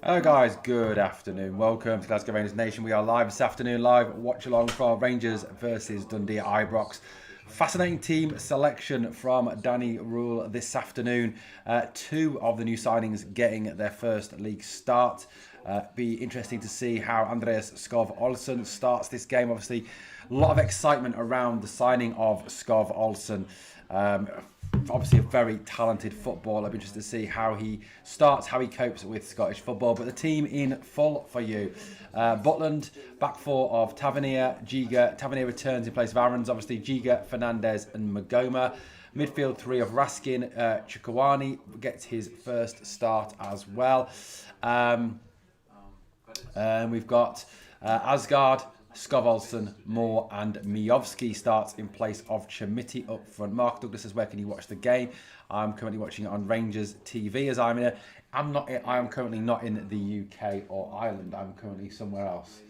Hello guys, good afternoon. Welcome to Glasgow Rangers Nation. We are live this afternoon, live watch along for Rangers versus Dundee at Ibrox. Fascinating team selection from Danny Rule this afternoon. Two of the new signings getting their first league start. Be interesting to see how Andreas Skov Olsen starts this game. Obviously, a lot of excitement around the signing of Skov Olsen. Obviously a very talented footballer. I'll be interested to see how he starts, how he copes with Scottish football. But the team in full for you. Butland, back four of Tavernier, Giga. Tavernier returns in place of Aarons. Obviously, Giga, Fernandez and Magoma. Midfield three of Raskin. Chukwani gets his first start as well. We've got Asgard, Skov Olsen, Moore and Miovski starts in place of Chimiti up front. Mark Douglas says, where can you watch the game? I'm currently watching it on Rangers TV as I am currently not in the UK or Ireland. I'm currently somewhere else.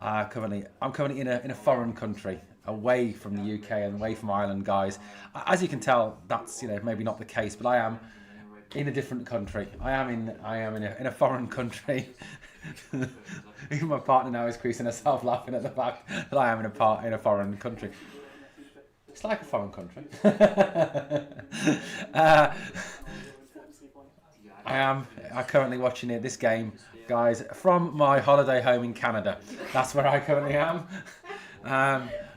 I'm currently in a foreign country, away from the UK and away from Ireland, guys. As you can tell, that's maybe not the case, but I am in a different country. I am in a foreign country. Even my partner now is creasing herself laughing at the fact that I am in a foreign country. It's like a foreign country. I'm currently watching this game, guys, from my holiday home in Canada. That's where I currently am.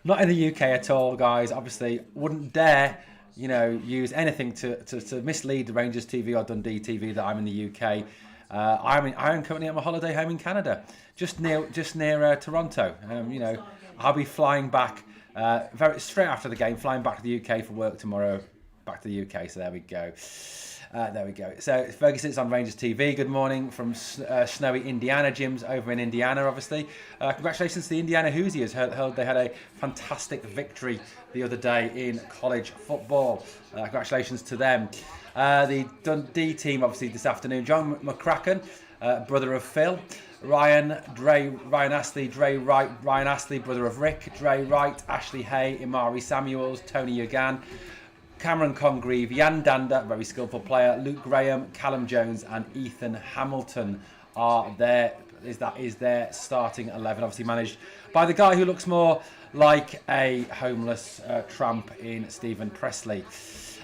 Not in the UK at all, guys. Obviously, wouldn't dare use anything to mislead the Rangers TV or Dundee TV that I'm in the UK. I am currently at my holiday home in Canada, just near Toronto. I'll be flying back straight after the game, flying back to the UK for work tomorrow. Back to the UK. So there we go. So Ferguson's on Rangers TV. Good morning from snowy Indiana. Jim's over in Indiana, obviously. Congratulations to the Indiana Hoosiers. Heard they had a fantastic victory the other day in college football. Congratulations to them. The Dundee team, obviously, this afternoon. John McCracken, brother of Phil. Ryan Astley, Dre Wright, Ryan Astley, brother of Rick. Dre Wright, Ashley Hay, Imari Samuels, Tony Yagan. Cameron Congreve, Jan Danda, very skillful player, Luke Graham, Callum Jones and Ethan Hamilton are there. Is their starting 11, obviously managed by the guy who looks more like a homeless tramp in Stephen Presley.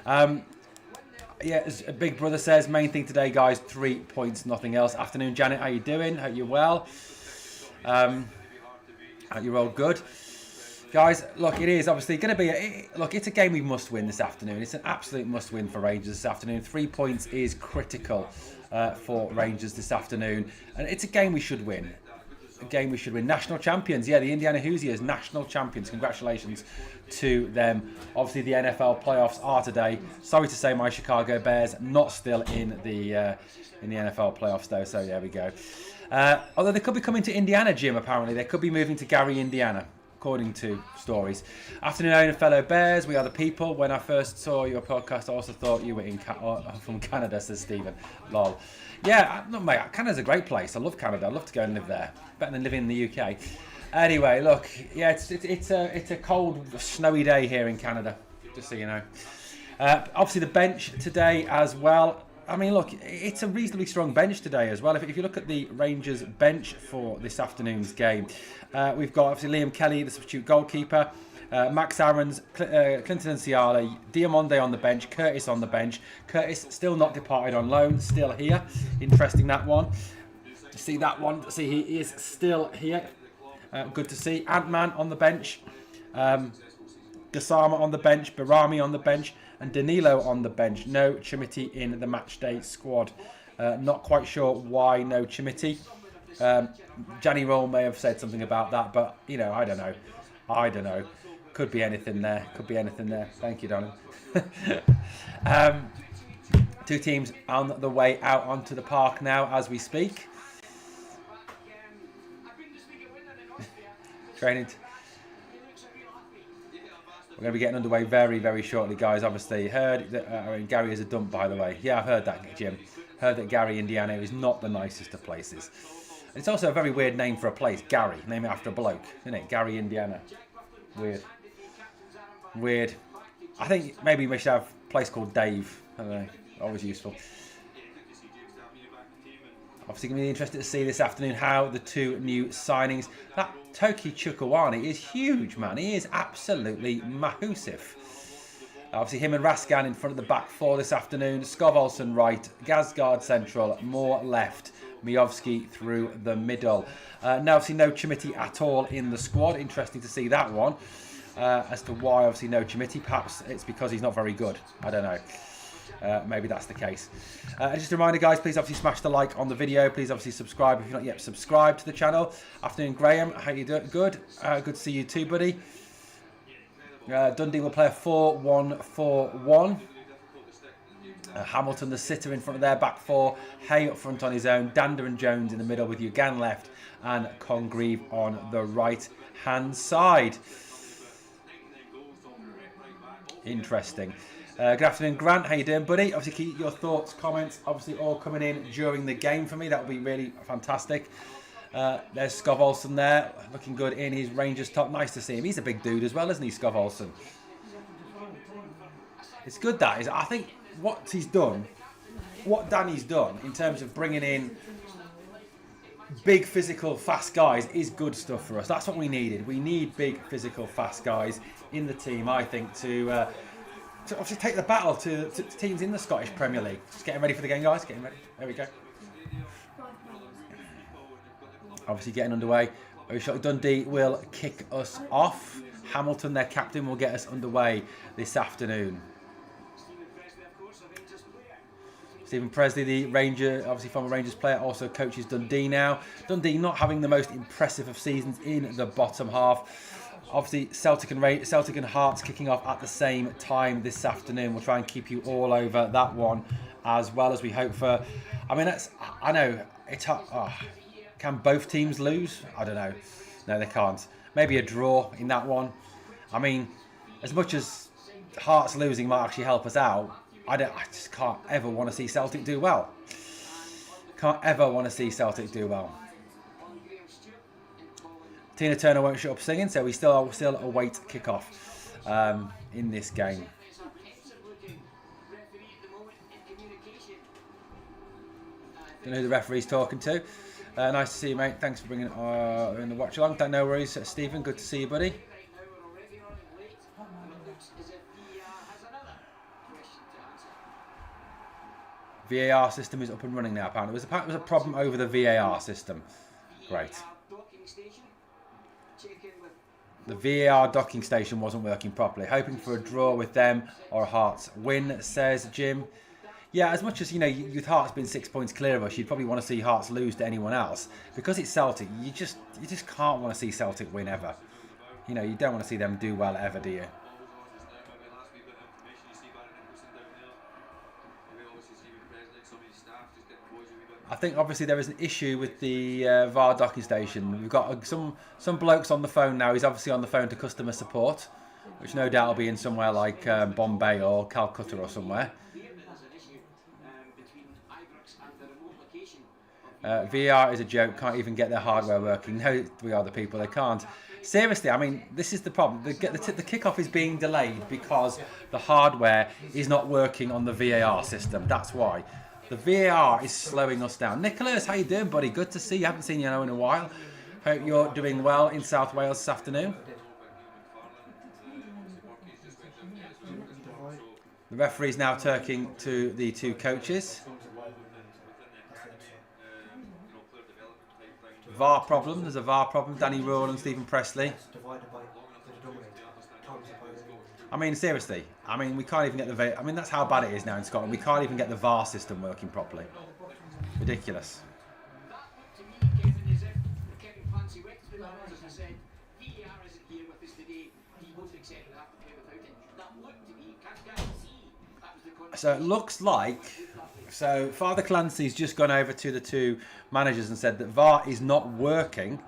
As Big Brother says, main thing today, guys, 3 points, nothing else. Afternoon, Janet, how you doing? Hope you're well. Hope you're all good. Guys, look, it is obviously going to be... it's a game we must win this afternoon. It's an absolute must-win for Rangers this afternoon. 3 points is critical for Rangers this afternoon. And it's a game we should win. National champions. Yeah, the Indiana Hoosiers, national champions. Congratulations to them. Obviously, the NFL playoffs are today. Sorry to say my Chicago Bears not still in the NFL playoffs, though. So, there we go. Although they could be coming to Indiana, Jim, apparently. They could be moving to Gary, Indiana, according to stories. Afternoon, own fellow Bears. We are the people. When I first saw your podcast, I also thought you were from Canada, says Stephen. Lol. Yeah, mate, Canada's a great place. I love Canada. I'd love to go and live there. Better than living in the UK. Anyway, look, yeah, it's a cold, snowy day here in Canada, just so you know. Obviously, the bench today as well. I mean, look, it's a reasonably strong bench today as well. If you look at the Rangers bench for this afternoon's game, we've got obviously Liam Kelly, the substitute goalkeeper, Max Aarons, Clinton and Ciala, Diamonde on the bench, Curtis on the bench. Curtis still not departed on loan, still here. Interesting, that one. See that one? See, he is still here. Good to see. Ant-Man on the bench. Gassama on the bench. Barami on the bench. And Danilo on the bench. No Chimiti in the matchday squad. Not quite sure why no Chimiti. Gianni Roll may have said something about that, but, I don't know. Could be anything there. Thank you, darling. Two teams on the way out onto the park now as we speak. Training. We're going to be getting underway very, very shortly, guys. Obviously, heard that Gary is a dump, by the way. Yeah, I've heard that, Jim. Heard that Gary, Indiana, is not the nicest of places. And it's also a very weird name for a place, Gary. Name it after a bloke, isn't it? Gary, Indiana. Weird. I think maybe we should have a place called Dave. I don't know. Always useful. Obviously, going to be interested to see this afternoon how the two new signings. That Toki Chukwuani is huge, man. He is absolutely massive. Obviously, him and Raskan in front of the back four this afternoon. Skov Olsen right, Gazgard central, Moore left, Miovski through the middle. Now, obviously, no Chimiti at all in the squad. Interesting to see that one. As to why, obviously, no Chimiti. Perhaps it's because he's not very good. I don't know. Maybe that's the case. Just a reminder, guys, please obviously smash the like on the video. Please obviously subscribe if you're not yet subscribed to the channel. Afternoon, Graham. How you doing? Good. Good to see you too, buddy. Dundee will play a 4-1-4-1. Hamilton, the sitter, in front of their back four. Hay up front on his own. Dander and Jones in the middle with Ugan left and Congreve on the right-hand side. Interesting. Good afternoon, Grant. How you doing, buddy? Obviously, keep your thoughts, comments, obviously all coming in during the game for me. That would be really fantastic. There's Skov Olsen there, looking good in his Rangers top. Nice to see him. He's a big dude as well, isn't he, Skov Olsen? It's good that is. I think what he's done, what Danny's done in terms of bringing in big, physical, fast guys is good stuff for us. That's what we needed. We need big, physical, fast guys in the team, I think, to obviously take the battle to teams in the Scottish Premier League. Just getting ready for the game, guys. Getting ready. There we go. Obviously getting underway. Dundee will kick us off. Hamilton, their captain, will get us underway this afternoon. Stephen Presley, the Ranger, obviously former Rangers player, also coaches Dundee now. Dundee not having the most impressive of seasons in the bottom half. Obviously, Celtic and Hearts kicking off at the same time this afternoon. We'll try and keep you all over that one as well as we hope for. I mean, I know it's hard. Oh, can both teams lose? I don't know. No, they can't. Maybe a draw in that one. I mean, as much as Hearts losing might actually help us out, I just can't ever want to see Celtic do well. Can't ever want to see Celtic do well. Tina Turner won't shut up singing, so we still await kickoff in this game. Don't know who the referee's talking to. Nice to see you, mate. Thanks for bringing in the watch along. No worries, Stephen. Good to see you, buddy. VAR system is up and running now, apparently. There was a problem over the VAR system. Great. The VAR docking station wasn't working properly. Hoping for a draw with them or a Hearts win, says Jim. Yeah, as much as, you know, with Hearts being 6 points clear of us, you'd probably want to see Hearts lose to anyone else. Because it's Celtic, you just can't want to see Celtic win ever. You know, you don't want to see them do well ever, do you? I think obviously there is an issue with the VAR docking station. We've got some blokes on the phone now. He's obviously on the phone to customer support, which no doubt will be in somewhere like Bombay or Calcutta or somewhere. VR is a joke. Can't even get their hardware working. No, we are the people. They can't. Seriously, I mean, this is the problem. The kickoff is being delayed because the hardware is not working on the VAR system. That's why. The VAR is slowing us down. Nicholas, how you doing, buddy? Good to see you. Haven't seen you in a while. Hope you're doing well in South Wales this afternoon. The referee's now talking to the two coaches. VAR problem. There's a VAR problem. Danny Rule and Stephen Presley. I mean, seriously. I mean, we can't even get the VAR. I mean, that's how bad it is now in Scotland. We can't even get the VAR system working properly. Ridiculous. So it looks like... So Father Clancy's just gone over to the two managers and said that VAR is not working.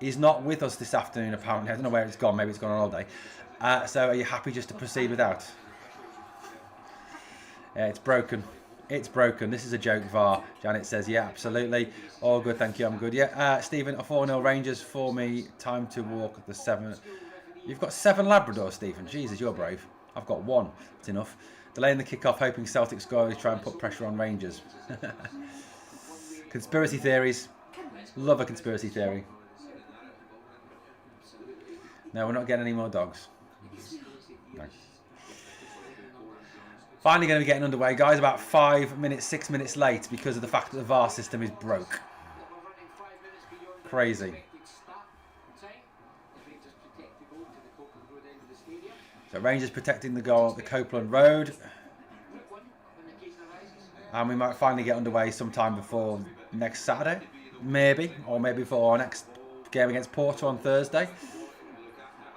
He's not with us this afternoon, apparently. I don't know where it's gone. Maybe it's gone on holiday. So are you happy just to proceed without? Yeah, it's broken. It's broken. This is a joke, VAR. Janet says, yeah, absolutely. All good, thank you. I'm good. Yeah, Stephen, a 4-0 Rangers for me. Time to walk the 7. You've got 7 Labradors, Stephen. Jesus, you're brave. I've got 1. It's enough. Delaying the kickoff, hoping Celtic score to try and put pressure on Rangers. Conspiracy theories. Love a conspiracy theory. No, we're not getting any more dogs. No. Finally going to be getting underway, guys. About 5 minutes, 6 minutes late because of the fact that the VAR system is broke. Crazy. So Rangers protecting the goal at the Copeland Road. And we might finally get underway sometime before next Saturday. Maybe. Or maybe before our next game against Porto on Thursday.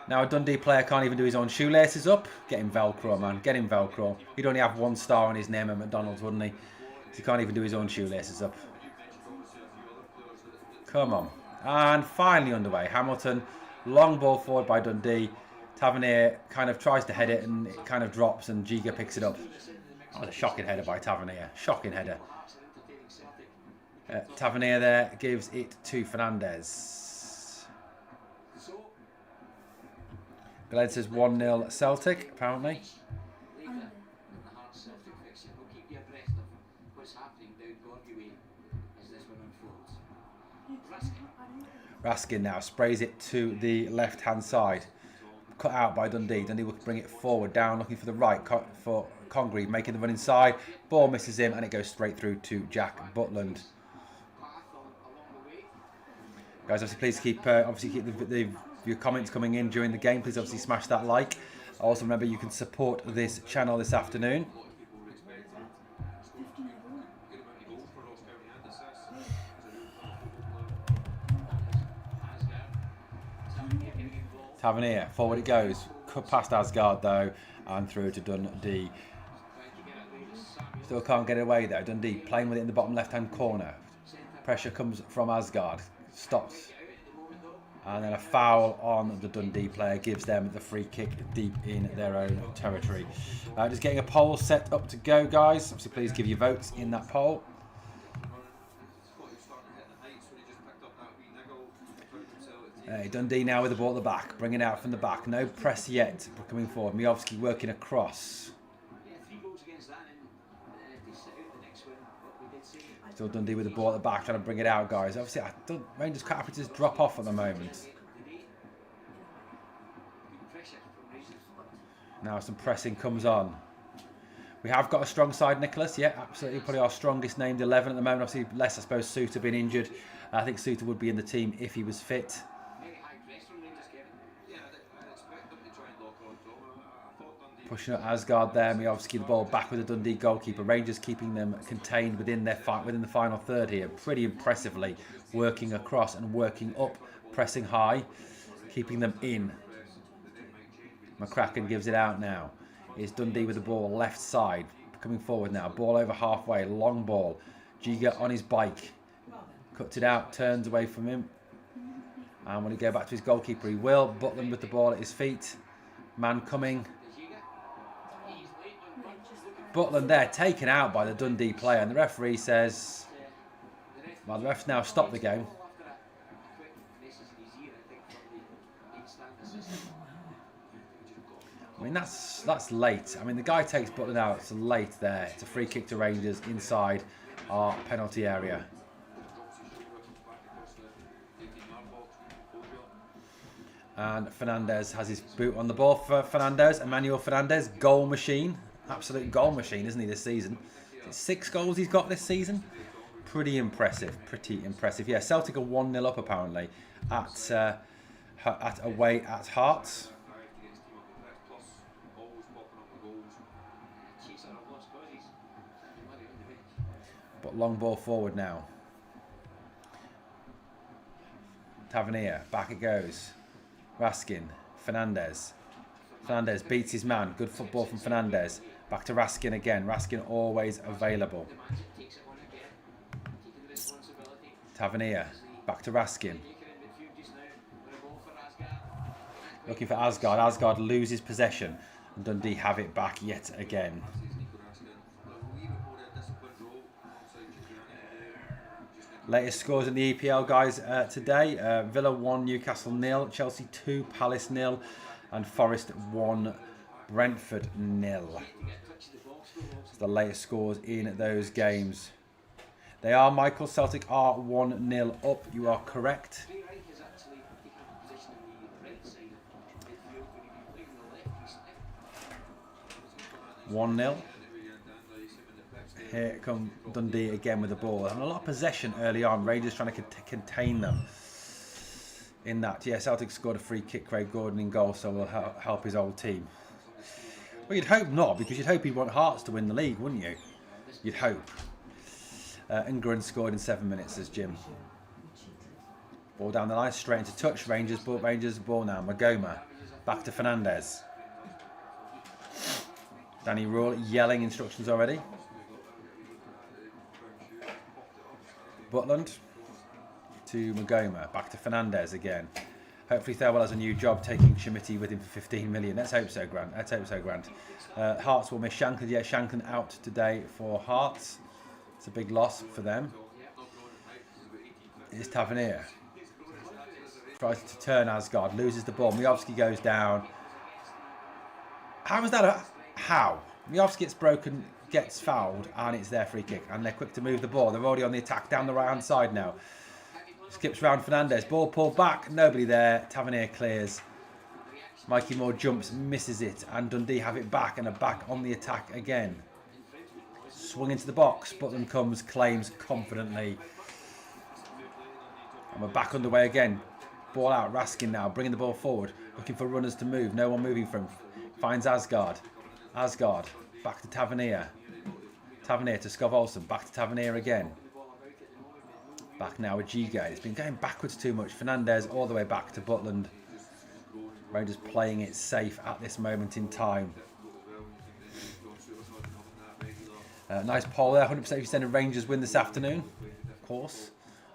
Now a Dundee player can't even do his own shoelaces up. Get him Velcro, man. Get him Velcro. He'd only have 1 star on his name at McDonald's, wouldn't he? So he can't even do his own shoelaces up. Come on. And finally underway. Hamilton. Long ball forward by Dundee. Tavernier kind of tries to head it and it kind of drops and Giga picks it up. That was a shocking header by Tavernier. Shocking header. Tavernier there gives it to Fernandez. Glenn says 1-0 Celtic, apparently. Raskin now sprays it to the left-hand side. Cut out by Dundee. Dundee will bring it forward, down, looking for the right for Congreve, making the run inside. Ball misses him, and it goes straight through to Jack Butland. Guys, obviously, please keep your comments coming in during the game. Please, obviously, smash that like. Also, remember you can support this channel this afternoon. Tavernier, forward it goes. Cut past Asgard though, and through to Dundee. Still can't get it away there. Dundee playing with it in the bottom left-hand corner. Pressure comes from Asgard. Stops. And then a foul on the Dundee player gives them the free kick deep in their own territory. Just getting a poll set up to go, guys. Obviously, please give your votes in that poll. Dundee now with the ball at the back, bringing it out from the back. No press yet, but coming forward. Miovski working across. Still Dundee with the ball at the back, trying to bring it out, guys. Obviously, Rangers quite happy to just drop off at the moment. Now some pressing comes on. We have got a strong side, Nicholas. Yeah, absolutely. Probably our strongest named 11 at the moment. Obviously, less, I suppose, Suter being injured. I think Suter would be in the team if he was fit. Pushing up Asgard there. Miovski the ball back with the Dundee goalkeeper. Rangers keeping them contained within the final third here. Pretty impressively working across and working up, pressing high, keeping them in. McCracken gives it out now. It's Dundee with the ball left side. Coming forward now. Ball over halfway. Long ball. Giga on his bike. Cuts it out. Turns away from him. And when he go back to his goalkeeper, he will. Butland with the ball at his feet. Man coming. Butland there taken out by the Dundee player, and the referee says, well, the ref's now stopped the game. I mean, that's late. I mean, the guy takes Butland out. It's late there. It's a free kick to Rangers inside our penalty area. And Fernandez has his boot on the ball for Fernandez. Emmanuel Fernandez, goal machine. Absolute goal machine, isn't he, this season? 6 goals he's got this season. Pretty impressive. Pretty impressive. Yeah, Celtic are 1-0 up, apparently, at away at Hearts. But long ball forward now. Tavernier, back it goes. Raskin, Fernandez. Fernandez beats his man. Good football from Fernandez. Back to Raskin again. Raskin always available. Tavernier. Back to Raskin. Looking for Asgard. Asgard loses possession. And Dundee have it back yet again. Latest scores in the EPL, guys, today. Villa 1, Newcastle 0. Chelsea 2, Palace 0. And Forest 1, Brentford 0. It's the latest scores in those games. They are, Michael. Celtic are 1-0 up. You are correct. 1-0. Here come Dundee again with the ball. And a lot of possession early on. Rangers trying to contain them in that. Yeah, Celtic scored a free kick. Craig Gordon in goal, so will help his old team. Well, you'd hope not, because you'd hope he'd want Hearts to win the league, wouldn't you? You'd hope. Ingrid scored in 7 minutes, says Jim. Ball down the line, straight into touch. Rangers ball now. Magoma. Back to Fernandez. Danny Rule yelling instructions already. Butland to Magoma. Back to Fernandez again. Hopefully Thirlwell has a new job taking Schmidt with him for 15 million. Let's hope so, Grant. Let's hope so, Grant. Hearts will miss Shankland. Yeah, Shankland out today for Hearts. It's a big loss for them. It's Tavernier. Tries to turn Asgard. Loses the ball. Miovski goes down. How is that a... How? Miovski gets broken, gets fouled, and it's their free kick. And they're quick to move the ball. They're already on the attack down the right-hand side now. Skips round Fernandez. Ball pulled back. Nobody there. Tavernier clears. Mikey Moore jumps, misses it. And Dundee have it back and are back on the attack again. Swung into the box. Butland comes, claims confidently. And we're back underway again. Ball out. Raskin now bringing the ball forward. Looking for runners to move. No one moving from. Finds Asgard. Asgard. Back to Tavernier. Tavernier to Skov Olsen. Back to Tavernier again. Back now with Giga. It's been going backwards too much. Fernandez all the way back to Butland. Rangers playing it safe at this moment in time. Nice poll there. 100% if you send a Rangers win this afternoon. Of course.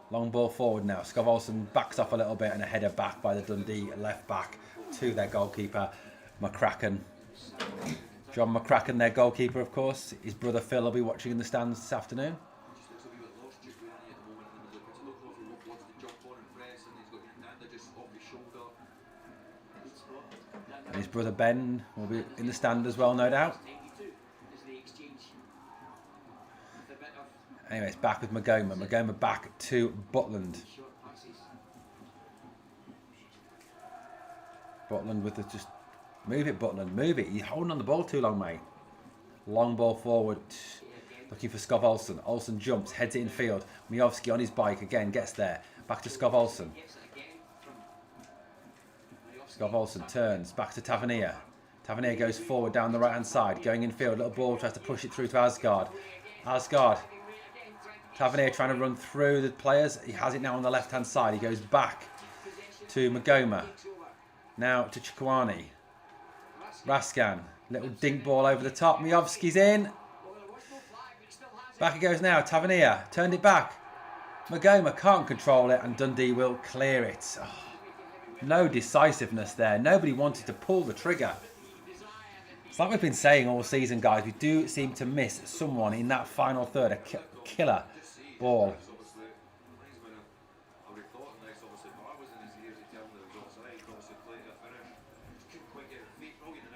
Long ball forward now. Skov Olsen backs off a little bit and a header back by the Dundee left back to their goalkeeper, McCracken. John McCracken, their goalkeeper, of course. His brother Phil will be watching in the stands this afternoon. And his brother Ben will be in the stand as well, no doubt. Anyway, it's back with Magoma. Magoma back to Butland. Butland with the just... Move it, Butland. Move it. You're holding on the ball too long, mate. Long ball forward. Looking for Skov Olsen. Olsen jumps, heads it in field. Miovski on his bike again, gets there. Back to Skov Olsen. Skov Olsen turns. Back to Tavernier. Tavernier goes forward down the right-hand side. Going in field. Little ball tries to push it through to Asgard. Asgard. Tavernier trying to run through the players. He has it now on the left-hand side. He goes back to Magoma. Now to Chukwani. Raskan. Little dink ball over the top. Miovski's in. Back it goes now. Tavernier. Turned it back. Magoma can't control it and Dundee will clear it. Oh, no decisiveness there. Nobody wanted to pull the trigger. It's like we've been saying all season, guys. We do seem to miss someone in that final third. A killer ball.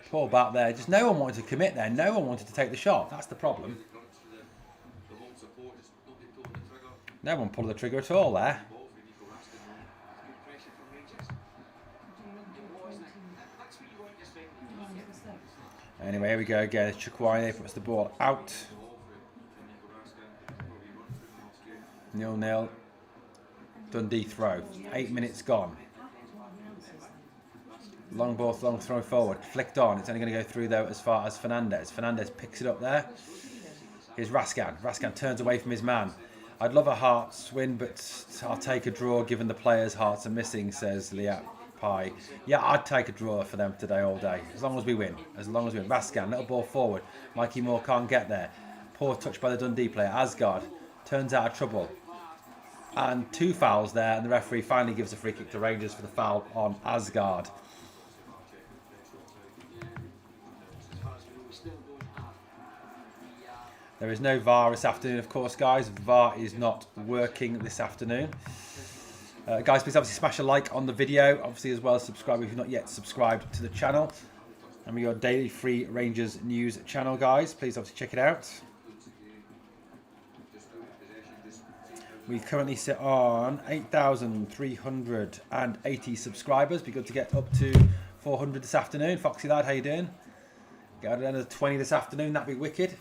Ball back there. Just no one wanted to commit there. No one wanted to take the shot. That's the problem. No one pulled the trigger at all there. Anyway, here we go again. Chukwani puts the ball out. 0-0. Dundee throw. 8 minutes gone. Long ball, long throw forward. Flicked on. It's only going to go through though as far as Fernandez. Fernandez picks it up there. Here's Raskan. Raskan turns away from his man. I'd love a Hearts win, but I'll take a draw given the players' hearts are missing, says Liat Pai. Yeah, I'd take a draw for them today all day. As long as we win. As long as we win. Raskan, little ball forward. Mikey Moore can't get there. Poor touch by the Dundee player. Asgard turns out of trouble. And 2 fouls there, and the referee finally gives a free kick to Rangers for the foul on Asgard. There is no VAR this afternoon, of course, guys. VAR is not working this afternoon. Guys, please obviously smash a like on the video. Obviously, as well as subscribe if you've not yet subscribed to the channel. And we got daily free Rangers news channel, guys. Please obviously check it out. We currently sit on 8,380 subscribers. Be good to get up to 400 this afternoon. Foxy lad, how you doing? Get another 20 this afternoon. That'd be wicked.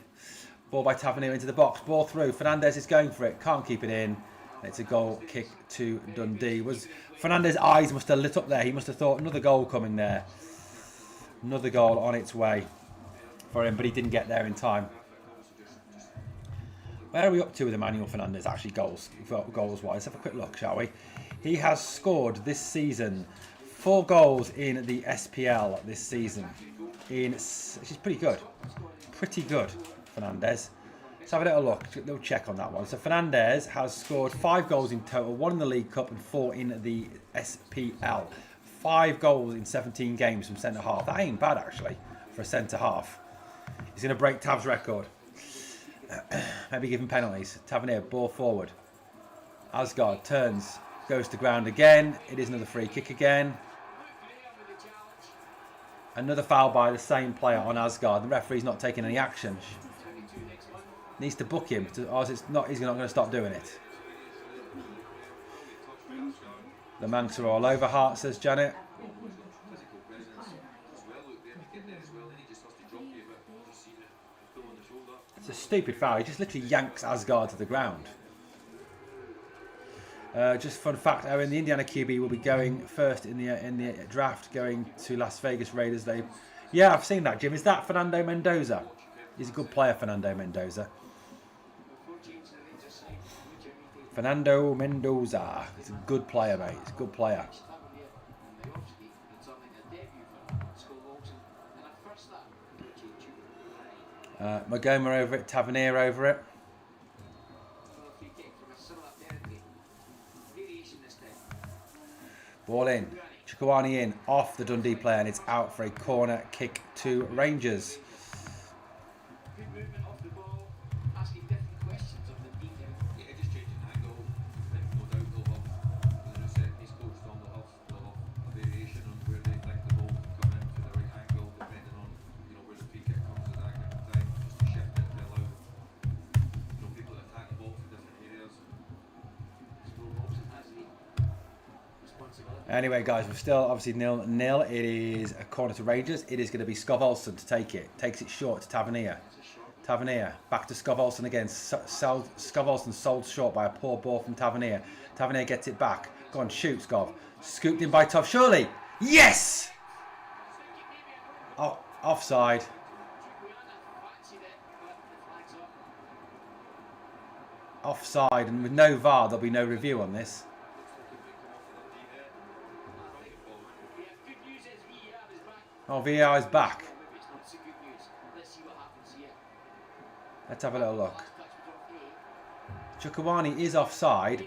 Ball by Tavernier into the box. Ball through. Fernandez is going for it. Can't keep it in. It's a goal kick to Dundee. Was Fernandez's eyes must have lit up there. He must have thought another goal coming there. Another goal on its way for him, but he didn't get there in time. Where are we up to with Emmanuel Fernandez, actually, goals-wise? Let's have a quick look, shall we? He has scored this season 4 goals in the SPL this season. Which is pretty good. Pretty good, Fernandez. Let's have a little check on that one. So Fernandez has scored 5 goals in total, 1 in the League Cup and 4 in the SPL. 5 goals in 17 games from centre-half. That ain't bad, actually, for a centre-half. He's going to break Tav's record. Maybe give him penalties. Tavernier, ball forward. Asgard turns, goes to ground again. It is another free kick again. Another foul by the same player on Asgard. The referee's not taking any action. Needs to book him, or he's not going to stop doing it. The Manx are all over Hart, says Janet. It's a stupid foul. He just literally yanks Asgard to the ground. Just fun fact, Owen, the Indiana QB will be going first in the draft, going to Las Vegas Raiders. Yeah, I've seen that, Jim. Is that Fernando Mendoza? He's a good player, Fernando Mendoza. Fernando Mendoza. He's a good player, mate. He's a good player. Magoma over it, Tavernier over it. Ball in, Chukwuani in, off the Dundee player, and it's out for a corner kick to Rangers. Anyway, guys, we're still obviously 0-0. It is a corner to Rangers. It is going to be Skov Olsen to take it. Takes it short to Tavernier. Tavernier back to Skov Olsen again. Skov Olsen sold short by a poor ball from Tavernier. Tavernier gets it back. Go on, shoot, Skov. Scooped in by Tov. Surely. Yes! Oh, offside. Offside, and with no VAR, there'll be no review on this. Oh, VAR is back. Let's have a little look. Chukwuani is offside.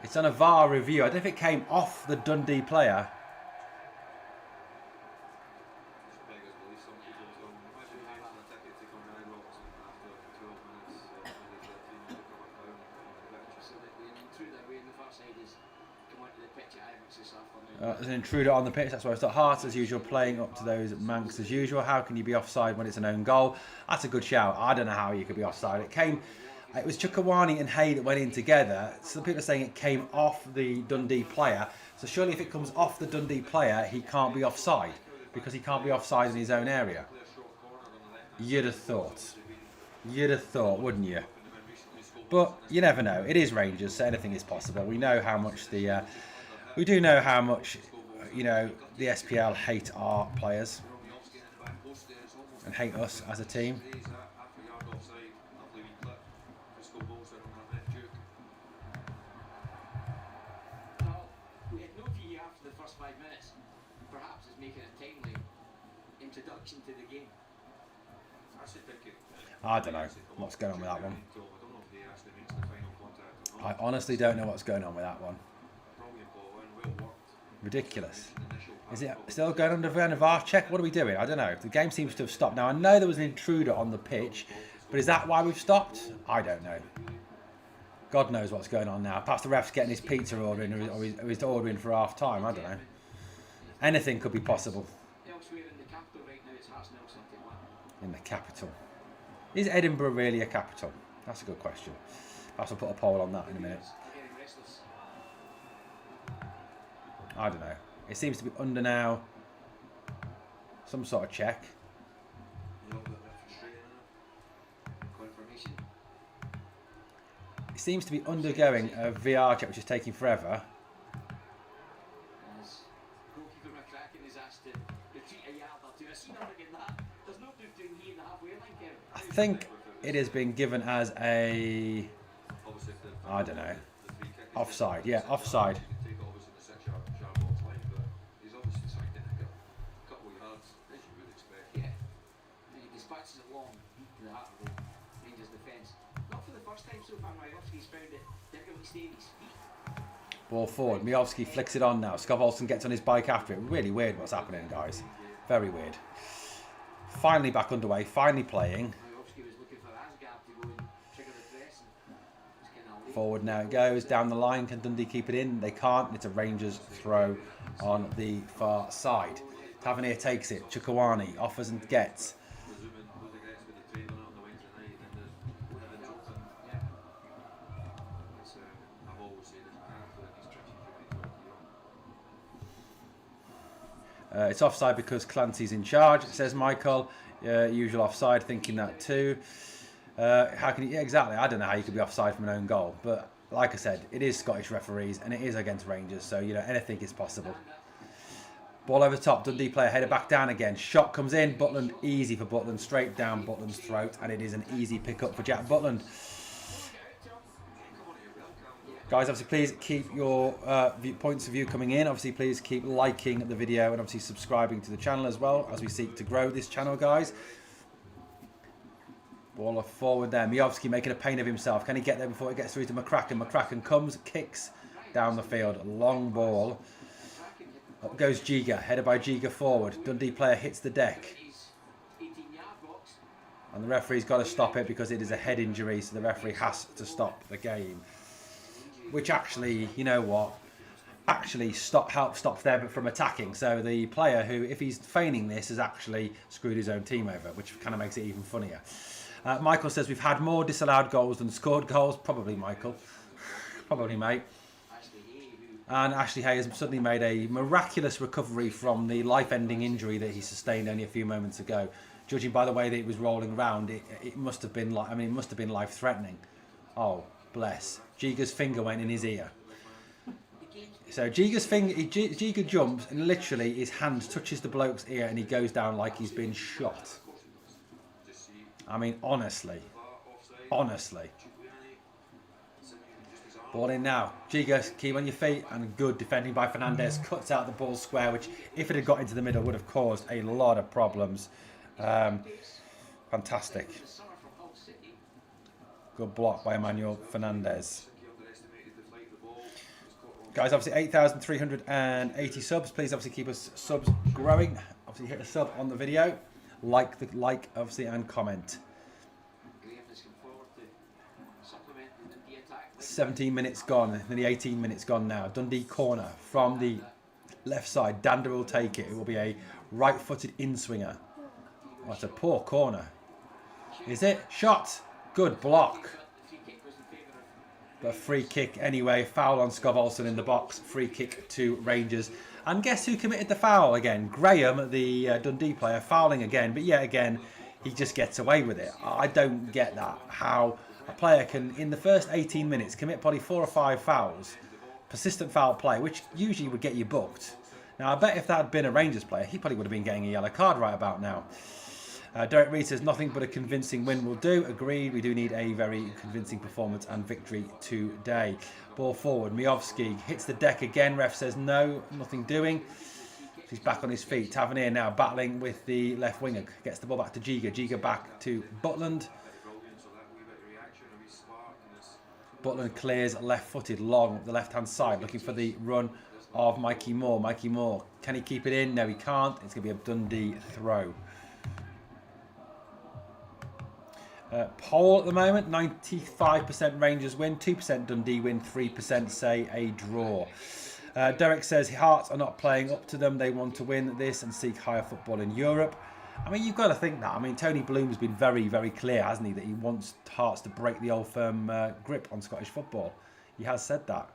It's on a VAR review. I don't know if it came off the Dundee player. There's an intruder on the pitch. That's why it's Hart as usual, playing up to those Manx as usual. How can you be offside when it's an own goal? That's a good shout. I don't know how you could be offside. It was Chukwuani and Hay that went in together. Some people are saying it came off the Dundee player. So surely if it comes off the Dundee player, he can't be offside, because he can't be offside in his own area. You'd have thought. You'd have thought, wouldn't you? But you never know. It is Rangers, so anything is possible. We know how much we do know how much, the SPL hate our players and hate us as a team. We had no VAR after the first 5 minutes. Perhaps it's making a timely introduction to the game. I don't know what's going on with that one. I honestly don't know what's going on with that one. Ridiculous. Is it still going under a VAR check? What are we doing? I don't know. The game seems to have stopped. Now, I know there was an intruder on the pitch, but is that why we've stopped? I don't know. God knows what's going on now. Perhaps the ref's getting his pizza ordering, or he's ordering for half time. I don't know. Anything could be possible. In the capital. Is Edinburgh really a capital? That's a good question. Perhaps I'll put a poll on that in a minute. I don't know. It seems to be under now. Some sort of check. It seems to be undergoing a VR check, which is taking forever. I think it has been given as a, I don't know, offside. Yeah, offside. Ball forward. Miovski flicks it on now. Scott Olsen gets on his bike after it. Really weird what's happening, guys. Very weird. Finally back underway. Finally playing. Forward now it goes. Down the line. Can Dundee keep it in? They can't. It's a Rangers throw on the far side. Tavernier takes it. Chukwani offers and gets. It's offside because Clancy's in charge, says Michael. Usual offside, thinking that too. How can you? Yeah, exactly. I don't know how you could be offside from an own goal, but like I said, it is Scottish referees and it is against Rangers, so you know anything is possible. Ball over the top. Dundee player header back down again. Shot comes in. Butland easy for Butland, straight down Butland's throat, and it is an easy pick up for Jack Butland. Guys, obviously, please keep your points of view coming in. Obviously, please keep liking the video and obviously subscribing to the channel as well as we seek to grow this channel, guys. Ball forward there. Miovski making a pain of himself. Can he get there before it gets through to McCracken? McCracken comes, kicks down the field. Long ball. Up goes Giga. Headed by Giga forward. Dundee player hits the deck. And the referee's got to stop it because it is a head injury, so the referee has to stop the game. Which actually, you know what, actually helps stop them from attacking. So the player who, if he's feigning this, has actually screwed his own team over, which kind of makes it even funnier. Michael says we've had more disallowed goals than scored goals. Probably, Michael. Probably, mate. And Ashley Hay has suddenly made a miraculous recovery from the life-ending injury that he sustained only a few moments ago. Judging by the way that it was rolling around, it must have been like, I mean, it must have been life-threatening. Oh, bless. Giga's finger went in his ear. So Giga jumps and literally his hand touches the bloke's ear and he goes down like he's been shot. I mean, honestly. Ball in now. Giga, keep on your feet, and good defending by Fernandez. Cuts out the ball square, which if it had got into the middle would have caused a lot of problems. Fantastic. Good block by Emmanuel Fernandez. Guys, obviously 8,380 subs. Please obviously keep us subs growing. Obviously hit a sub on the video. Like obviously and comment. 17 minutes gone, nearly 18 minutes gone now. Dundee corner from the left side. Dander will take it. It will be a right-footed in-swinger. Oh, it's a poor corner. Is it? Shot! Good block. But free kick anyway. Foul on Scott Olsen in the box. Free kick to Rangers. And guess who committed the foul again? Graham, the Dundee player, fouling again. But yet again, he just gets away with it. I don't get that. How a player can, in the first 18 minutes, commit probably 4 or 5 fouls. Persistent foul play, which usually would get you booked. Now, I bet if that had been a Rangers player, he probably would have been getting a yellow card right about now. Derek Reed says nothing but a convincing win will do. Agreed. We do need a very convincing performance and victory today. Ball forward. Miovski hits the deck again. Ref says no, nothing doing. He's back on his feet. Tavernier now battling with the left winger. Gets the ball back to Giga. Giga back to Butland. Butland clears left-footed long up the left-hand side, looking for the run of Mikey Moore. Mikey Moore, can he keep it in? No, he can't. It's going to be a Dundee throw. Poll at the moment, 95% Rangers win, 2% Dundee win, 3% say a draw. Derek says Hearts are not playing up to them. They want to win this and seek higher football in Europe. I mean, you've got to think that. I mean, Tony Bloom's been very, very clear, hasn't he, that he wants Hearts to break the old firm grip on Scottish football. He has said that.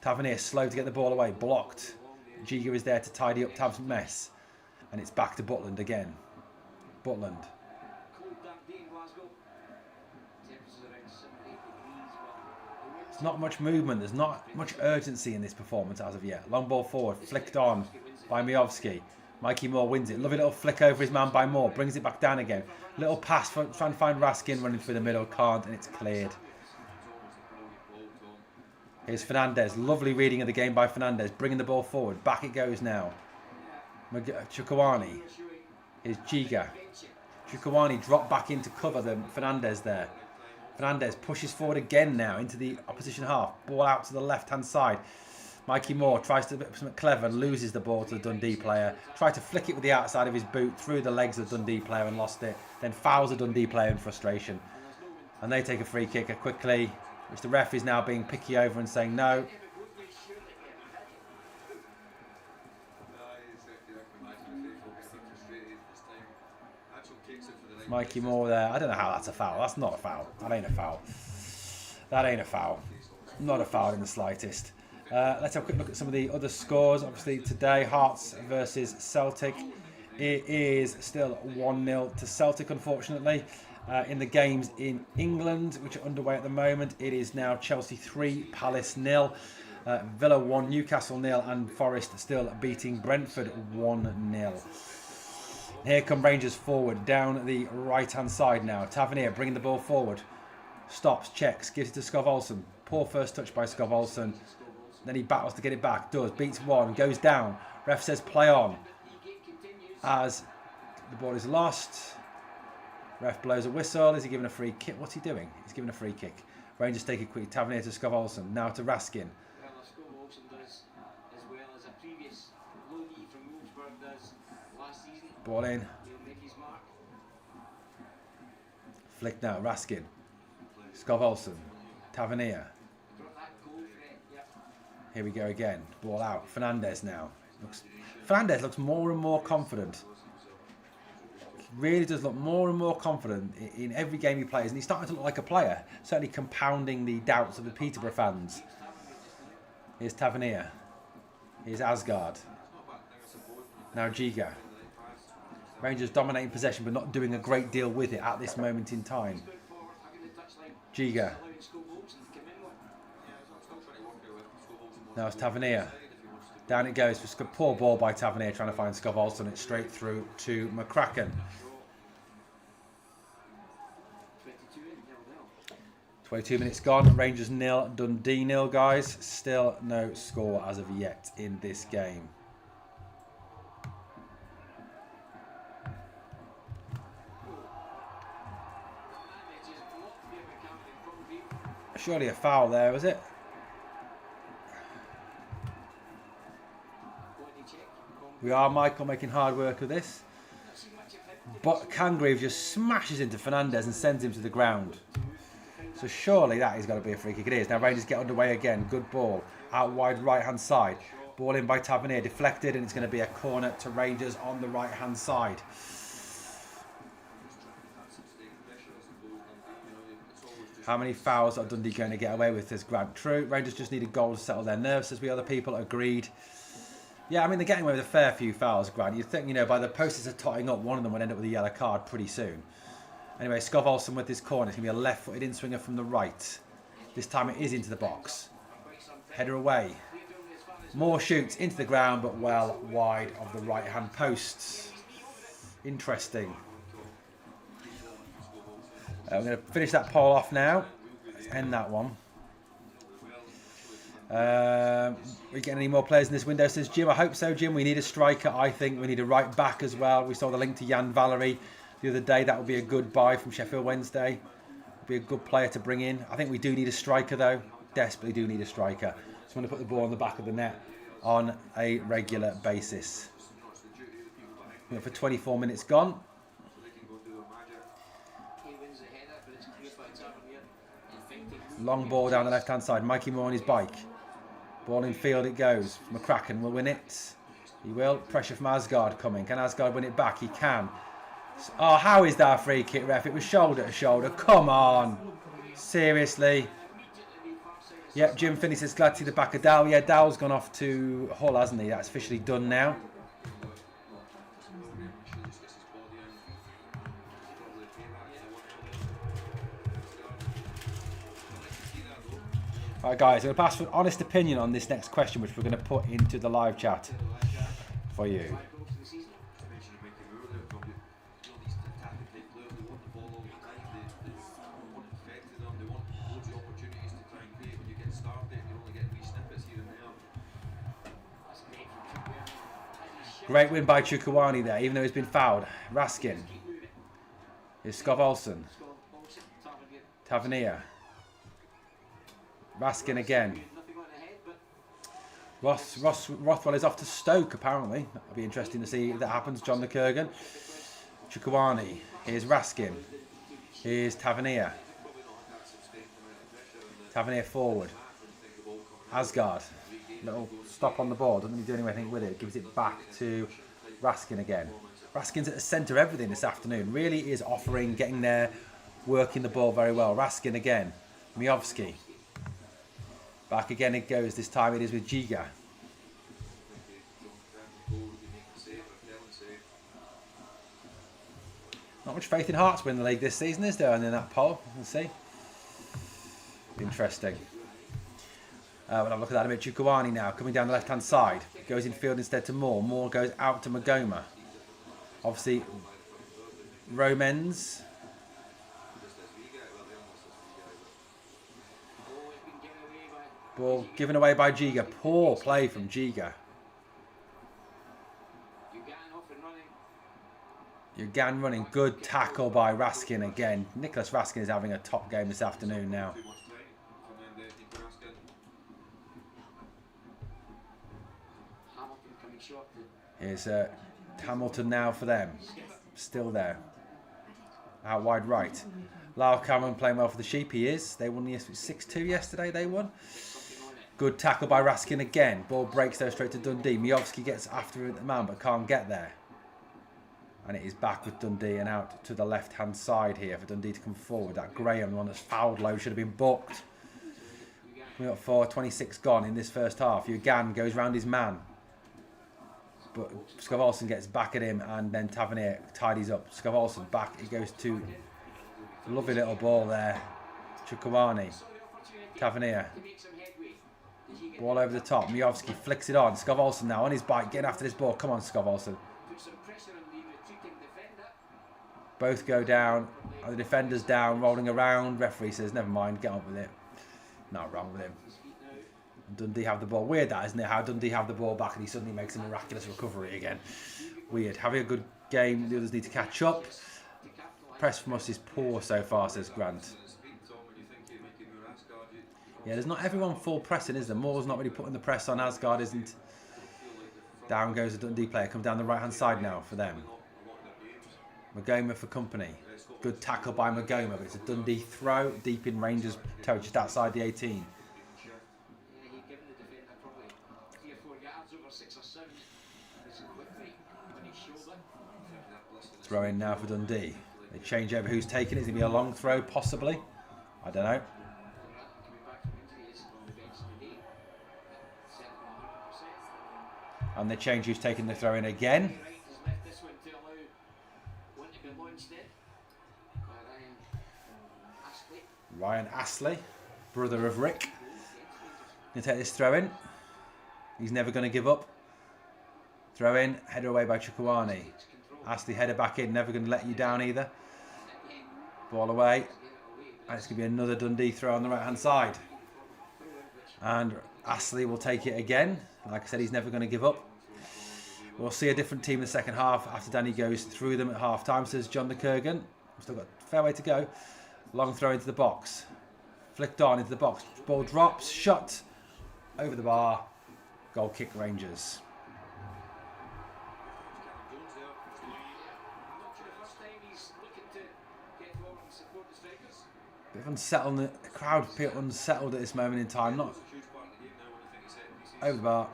Tavernier slow to get the ball away, blocked. Giga is there to tidy up Tav's mess. And it's back to Butland again. Butland. There's not much movement. There's not much urgency in this performance as of yet. Long ball forward, flicked on by Miovski. Mikey Moore wins it. Lovely little flick over his man by Moore. Brings it back down again. Little pass, trying to find Raskin running through the middle. Can't, and it's cleared. Here's Fernandez. Lovely reading of the game by Fernandez. Bringing the ball forward. Back it goes now. Chukwani. Here's Giga. Chukwani dropped back into cover than Fernandez there. Fernandez pushes forward again now into the opposition half. Ball out to the left-hand side. Mikey Moore tries to do something clever and loses the ball to the Dundee player. Tried to flick it with the outside of his boot through the legs of the Dundee player and lost it. Then fouls the Dundee player in frustration. And they take a free kick quickly, which the ref is now being picky over and saying no. Mikey Moore there. I don't know how that's a foul. That's not a foul. That ain't a foul. That ain't a foul. Not a foul in the slightest. Let's have a quick look at some of the other scores. Obviously today, Hearts versus Celtic. It is still 1-0 to Celtic, unfortunately. In the games in England, which are underway at the moment, it is now Chelsea 3, Palace 0. Villa 1, Newcastle 0, and Forest still beating Brentford 1-0. Here come Rangers forward, down the right-hand side now. Tavernier bringing the ball forward. Stops, checks, gives it to Skov Olsen. Poor first touch by Skov Olsen. Then he battles to get it back. Does, beats one, goes down. Ref says play on. As the ball is lost. Ref blows a whistle. Is he giving a free kick? What's he doing? He's giving a free kick. Rangers take it quick. Tavernier to Skov Olsen. Now to Raskin. Ball in. Flick now. Raskin. Skov Olsen. Tavernier. Here we go again. Ball out. Fernandez now. Fernandez looks more and more confident. Really does look more and more confident in every game he plays. And he's starting to look like a player. Certainly compounding the doubts of the Peterborough fans. Here's Tavernier. Here's Asgard. Now Giga. Rangers dominating possession but not doing a great deal with it at this moment in time. Giga. Now it's Tavernier. Down it goes for poor ball by Tavernier trying to find Skov Olsen. It's straight through to McCracken. 22 minutes gone. Rangers 0, Dundee 0, guys. Still no score as of yet in this game. Surely a foul there, was it? We are, Michael, making hard work of this. But Cangrave just smashes into Fernandez and sends him to the ground. So surely that is going to be a free kick. It is. Now Rangers get underway again. Good ball. Out wide right-hand side. Ball in by Tavernier. Deflected, and it's going to be a corner to Rangers on the right-hand side. How many fouls are Dundee going to get away with this Grant? True. Rangers just need a goal to settle their nerves, as we other people agreed. Yeah, I mean, they're getting away with a fair few fouls, Grant. You'd think, you know, by the posters are totting up, one of them would end up with a yellow card pretty soon. Anyway, Skov Olsen with this corner. It's going to be a left-footed in-swinger from the right. This time it is into the box. Header away. Moore shoots into the ground, but well wide of the right-hand post. Interesting. I'm going to finish that poll off now. Let's end that one. We getting any more players in this window, says Jim? I hope so, Jim. We need a striker. I think we need a right back as well. We saw the link to Jan Valery the other day. That would be a good buy from Sheffield Wednesday. Be a good player to bring in. I think we do need a striker, though. Desperately do need a striker. So I'm going to put the ball on the back of the net on a regular basis. For 24 minutes gone. Long ball down the left-hand side. Mikey Moore on his bike. Ball in field it goes. McCracken will win it. He will. Pressure from Asgard coming. Can Asgard win it back? He can. Oh, how is that a free kick, ref? It was shoulder to shoulder. Come on. Seriously. Yep, Jim Finney says glad to see the back of Dow. Yeah, Dow's gone off to Hull, hasn't he? That's officially done now. Alright guys, I'm going to pass for an honest opinion on this next question, which we're going to put into the live chat for you. Great win by Chukwuani there, even though he's been fouled. Raskin. Here's Skov Olsen. Tavernier. Raskin again. Rothwell is off to Stoke, apparently. That'll be interesting to see if that happens. John McKergan. Chukwuani. Here's Raskin. Here's Tavernier. Tavernier forward. Asgard. Little stop on the ball. Doesn't he do anything with it? Gives it back to Raskin again. Raskin's at the centre of everything this afternoon. Really is offering, getting there, working the ball very well. Raskin again. Miovski. Back again it goes. This time it is with Giga. Not much faith in Hearts win the league this season, is there? And in that poll, we'll see. Interesting. We'll have a look at that in a bit. Chukwuani now coming down the left hand side. Goes in field instead to Moore. Moore goes out to Magoma. Obviously, Romens. Ball given away by Giga. Poor play from Giga. Yugan running. Good tackle by Raskin again. Nicholas Raskin is having a top game this afternoon now. Here's Hamilton now for them. Still there. Out wide right. Lyle Cameron playing well for the Sheep. He is. They won 6-2 yesterday. They won. Good tackle by Raskin again. Ball breaks though straight to Dundee. Miovski gets after the man but can't get there. And it is back with Dundee and out to the left hand side here for Dundee to come forward. That Graham, the one that's fouled low, should have been booked. We got 4:26 gone in this first half. Yugan goes round his man. But Skov Olsen gets back at him and then Tavernier tidies up. Skov Olsen back. He goes to lovely little ball there. Chukwuani. Tavernier. Ball over the top. Miovski flicks it on. Skov Olsen now on his bike. Getting after this ball. Come on, Skov Olsen. Both go down. The defender's down, rolling around. Referee says, never mind, get on with it. Not wrong with him. Dundee have the ball. Weird that, isn't it? How Dundee have the ball back and he suddenly makes a miraculous recovery again. Weird. Having a good game. The others need to catch up. Press from us is poor so far, says Grant. Yeah, there's not everyone full pressing, is there? Moore's not really putting the press on. Asgard isn't. Down goes the Dundee player. Comes down the right hand side now for them. Magoma for company. Good tackle by Magoma, but it's a Dundee throw deep in Rangers' territory, just outside the 18. Throw in now for Dundee. They change over who's taking it. It's going to be a long throw, possibly. I don't know. And they change who's taking the throw in again. Ryan Astley, brother of Rick. Going to take this throw in. He's never going to give up. Throw in, header away by Chukwuani. Astley header back in, never going to let you down either. Ball away. And it's going to be another Dundee throw on the right hand side. And Astley will take it again. Like I said, he's never going to give up. We'll see a different team in the second half after Danny goes through them at half time, says John McKergan. We've still got a fair way to go. Long throw into the box. Flicked on into the box. Ball drops. Shot. Over the bar. Goal kick Rangers. Bit of unsettled. The crowd feel unsettled at this moment in time. Not over the bar.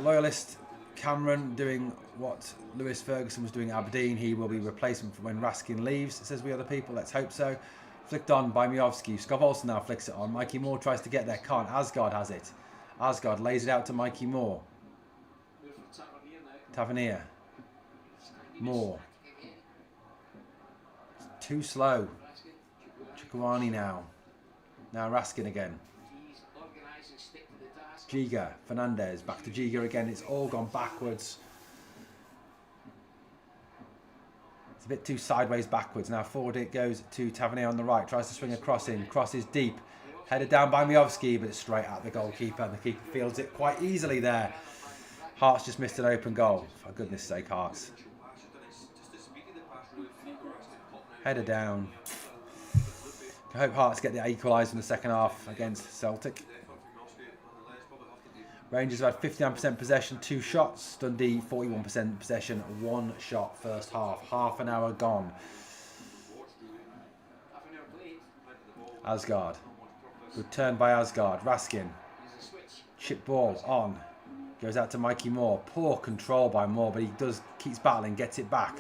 Loyalist Cameron doing what Lewis Ferguson was doing at Aberdeen. He will be replacement for when Raskin leaves, says we other people. Let's hope so. Flicked on by Miovski. Skov Olsen now flicks it on. Mikey Moore tries to get there. Can't. Asgard has it. Asgard lays it out to Mikey Moore. Tavernier. Moore. Too slow. Chukwani now. Now Raskin again. Giga. Fernandez. Back to Giga again. It's all gone backwards. It's a bit too sideways backwards. Now forward it goes to Tavernier on the right. Tries to swing a cross in. Cross is deep. Headed down by Miovski, but it's straight at the goalkeeper. And the keeper fields it quite easily there. Hearts just missed an open goal. For goodness sake, Hearts. Header down. I hope Hearts get the equaliser in the second half against Celtic. Rangers have had 59% possession, 2 shots. Dundee 41% possession, 1 shot first half. Half an hour gone. Asgard. Good turn by Asgard. Raskin. Chip ball on. Goes out to Mikey Moore. Poor control by Moore, but he keeps battling, gets it back.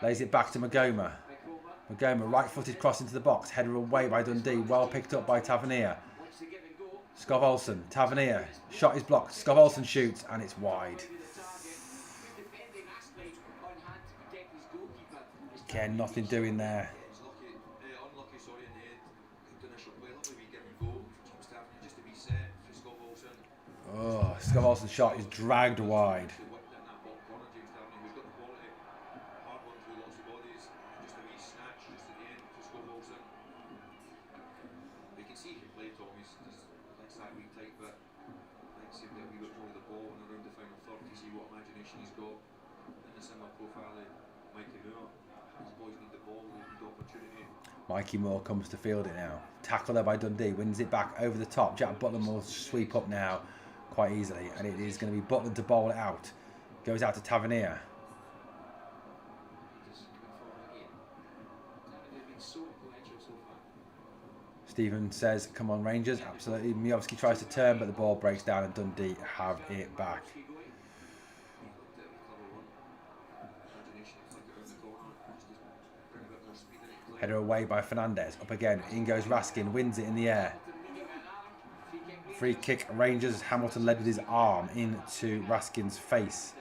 Lays it back to Magoma. Magoma, right-footed cross into the box. Header away by Dundee. Well picked up by Tavernier. Skov Olsen. Tavernier. Shot is blocked. Skov Olsen shoots, and it's wide. Again, nothing doing there. Oh, Skov Olsen's shot is dragged wide. Mikey Moore comes to field it now. Tackle there by Dundee. Wins it back over the top. Jack Butland will sweep up now quite easily. And it is going to be Butland to bowl it out. Goes out to Tavernier. Stephen says, come on Rangers. Absolutely. Miovski tries to turn, but the ball breaks down and Dundee have it back. Header away by Fernandez. Up again. In goes Raskin. Wins it in the air. Free kick Rangers. Hamilton led with his arm into Raskin's face.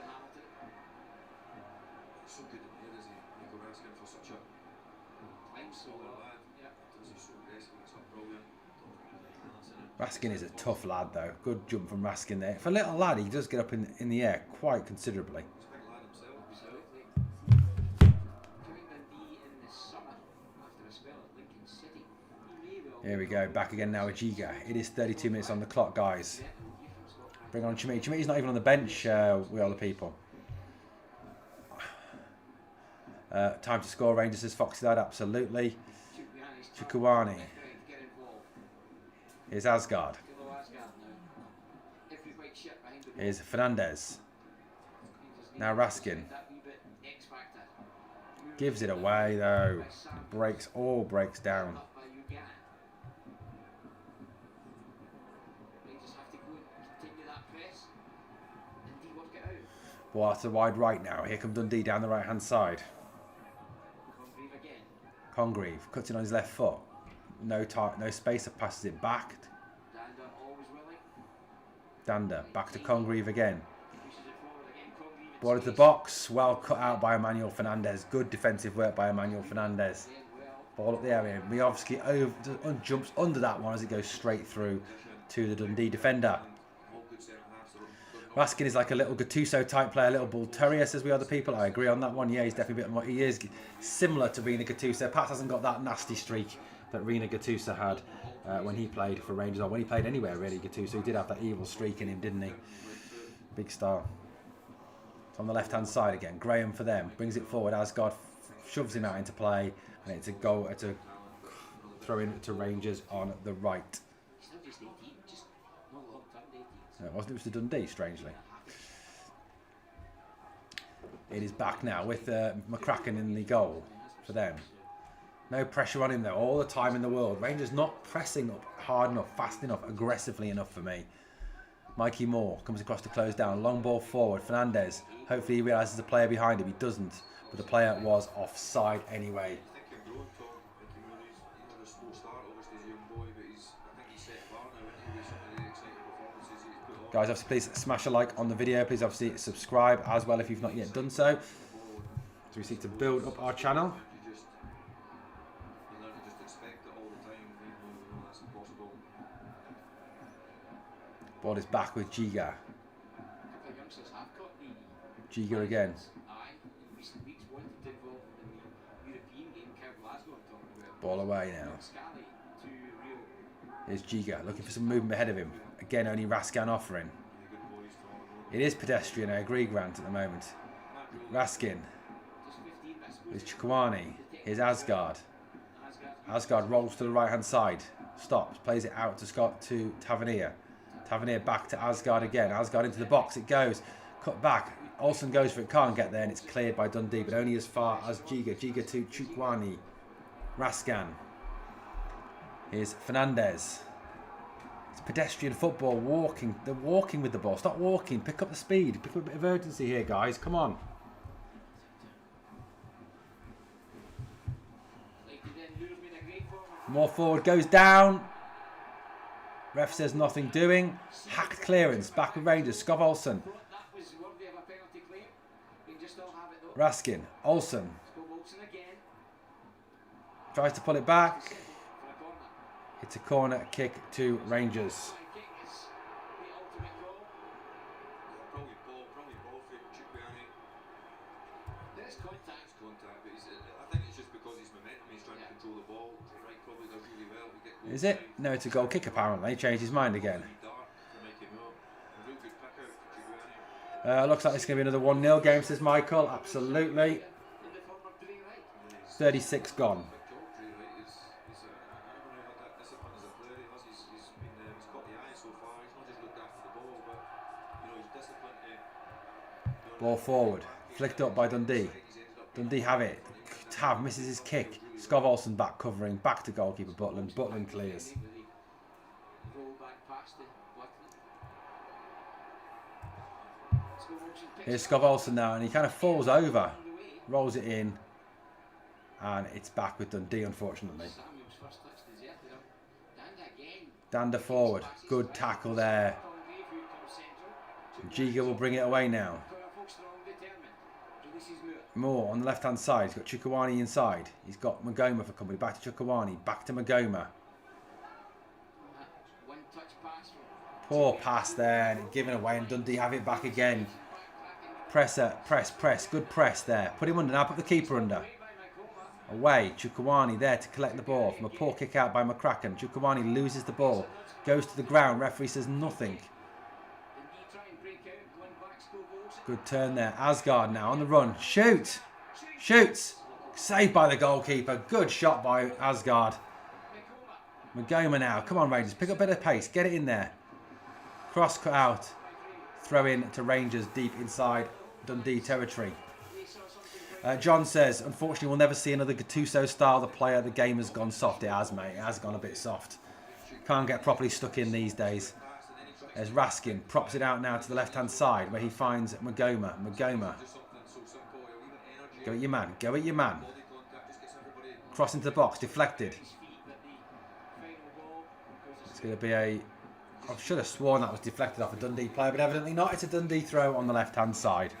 Raskin is a tough lad though. Good jump from Raskin there. For a little lad, he does get up in the air quite considerably. Here we go, back again now with Giga. It is 32 minutes on the clock, guys. Bring on Chimiti. Chimiti's not even on the bench, we are the people. Time to score, Rangers, says Foxy Lad, absolutely. Chukwani. Here's Asgard. Here's Fernandez. Now Raskin. Gives it away though. All breaks down. Well, that's a wide right now. Here come Dundee down the right hand side. Congreve cuts it on his left foot. No spacer, passes it back. Dander back to Congreve again. Ball into the box. Well cut out by Emmanuel Fernandez. Good defensive work by Emmanuel Fernandez. Ball up the area. Miovski jumps under that one as it goes straight through to the Dundee defender. Raskin is like a little Gattuso type player, a little bull terrier, says we other people. I agree on that one. Yeah, he's definitely a bit more. He is similar to Rina Gattuso. Perhaps hasn't got that nasty streak that Rina Gattuso had when he played for Rangers, or when he played anywhere really. Gattuso, he did have that evil streak in him, didn't he? Big star. It's on the left-hand side again. Graham for them brings it forward. Asgard shoves him out into play, and it's a goal. It's a throw in to Rangers on the right. No, it wasn't. It was to Dundee, strangely. It is back now with McCracken in the goal for them. No pressure on him though, all the time in the world. Rangers not pressing up hard enough, fast enough, aggressively enough for me. Mikey Moore comes across to close down. Long ball forward. Fernandez. Hopefully he realises the player behind him. He doesn't. But the player was offside anyway. Guys, obviously please smash a like on the video. Please obviously subscribe as well if you've not yet done so. So we seek to build up our channel. Ball is back with Giga. Giga again. Ball away now. Here's Giga looking for some movement ahead of him. Again, only Raskin offering. It is pedestrian, I agree, Grant, at the moment. Raskin. Here's Chukwani. Here's Asgard. Asgard rolls to the right-hand side. Stops. Plays it out to Tavernier. Tavernier back to Asgard again. Asgard into the box. It goes. Cut back. Olsen goes for it. Can't get there, and it's cleared by Dundee, but only as far as Giga. Giga to Chukwani. Raskin. Here's Fernandez. It's pedestrian football. Walking. They're walking with the ball. Stop walking. Pick up the speed. Pick up a bit of urgency here, guys. Come on. More forward. Goes down. Ref says nothing doing. Hacked clearance. Back with Rangers. Scott Olsen. Raskin. Olsen. Tries to pull it back. It's a corner kick to Rangers. Is it? No, it's a goal kick apparently. He changed his mind again. Looks like it's going to be another 1-0 game, says Michael. Absolutely. 36 gone. Ball forward. Flicked up by Dundee. Dundee have it. Tav misses his kick. Scott Olsen back covering. Back to goalkeeper Butland. Butland clears. Here's Scott Olsen now, and he kind of falls over. Rolls it in. And it's back with Dundee, unfortunately. Dander forward. Good tackle there. Giga will bring it away now. Moore on the left-hand side. He's got Chukwani inside. He's got Magoma for company. Back to Chukwani. Back to Magoma. Poor pass there. And given away, and Dundee have it back again. Presser. Press. Good press there. Put him under. Now put the keeper under. Away. Chukwani there to collect the ball from a poor kick out by McCracken. Chukwani loses the ball. Goes to the ground. Referee says nothing. Good turn there. Asgard now on the run. Shoot! Shoots! Saved by the goalkeeper. Good shot by Asgard. Magoma now. Come on, Rangers. Pick up a bit of pace. Get it in there. Cross cut out. Throw in to Rangers deep inside Dundee territory. John says, unfortunately, we'll never see another Gattuso style. The player, the game has gone soft. It has, mate. It has gone a bit soft. Can't get properly stuck in these days. There's Raskin, props it out now to the left-hand side where he finds Magoma. Magoma. Go at your man. Go at your man. Cross into the box. Deflected. It's going to be a... I should have sworn that was deflected off a Dundee player, but evidently not. It's a Dundee throw on the left-hand side.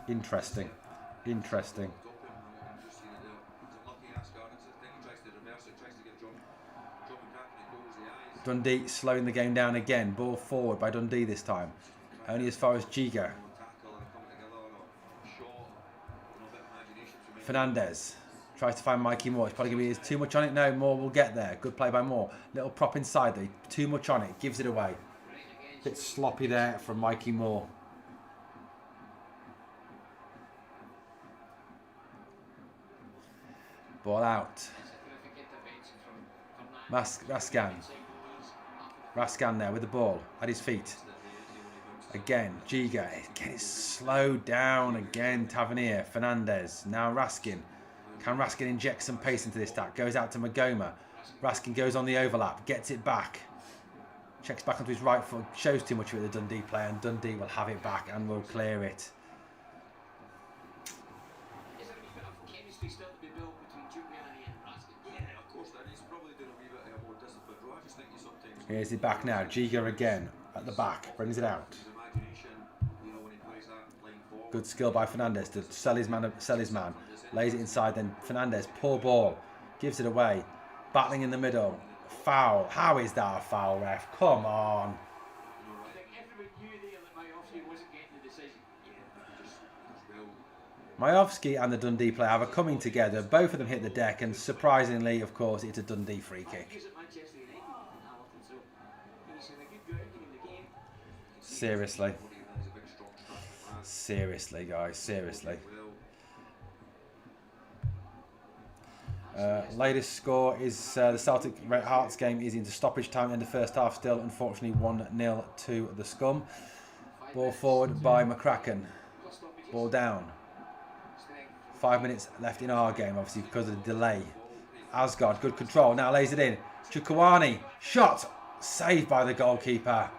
Interesting. Interesting. Dundee slowing the game down again. Ball forward by Dundee this time. Only as far as Giga. Fernandez tries to find Mikey Moore. It's probably going to be too much on it. No, Moore will get there. Good play by Moore. Little prop inside there. Too much on it. Gives it away. Bit sloppy there from Mikey Moore. Ball out. Raskin there with the ball at his feet. Again, Giga. Again, it's slowed down again. Tavernier, Fernandez. Now Raskin. Can Raskin inject some pace into this attack? Goes out to Magoma. Raskin goes on the overlap. Gets it back. Checks back onto his right foot, shows too much of it, the Dundee player, and Dundee will have it back and will clear it. Here's it back now. Giga again at the back, brings it out. Good skill by Fernandez to sell his man, lays it inside, then Fernandez, poor ball, gives it away, battling in the middle. Foul. How is that a foul, ref? Come on. Majowski and the Dundee player have a coming together. Both of them hit the deck, and surprisingly, of course, it's a Dundee free kick. Seriously. Seriously, guys. Seriously. Latest score is the Celtic Red Hearts game is into stoppage time in the first half still. Unfortunately, 1-0 to the Scum. Ball forward by McCracken. Ball down. 5 minutes left in our game, obviously, because of the delay. Asgard, good control. Now lays it in. Chukwuani, shot. Saved by the goalkeeper.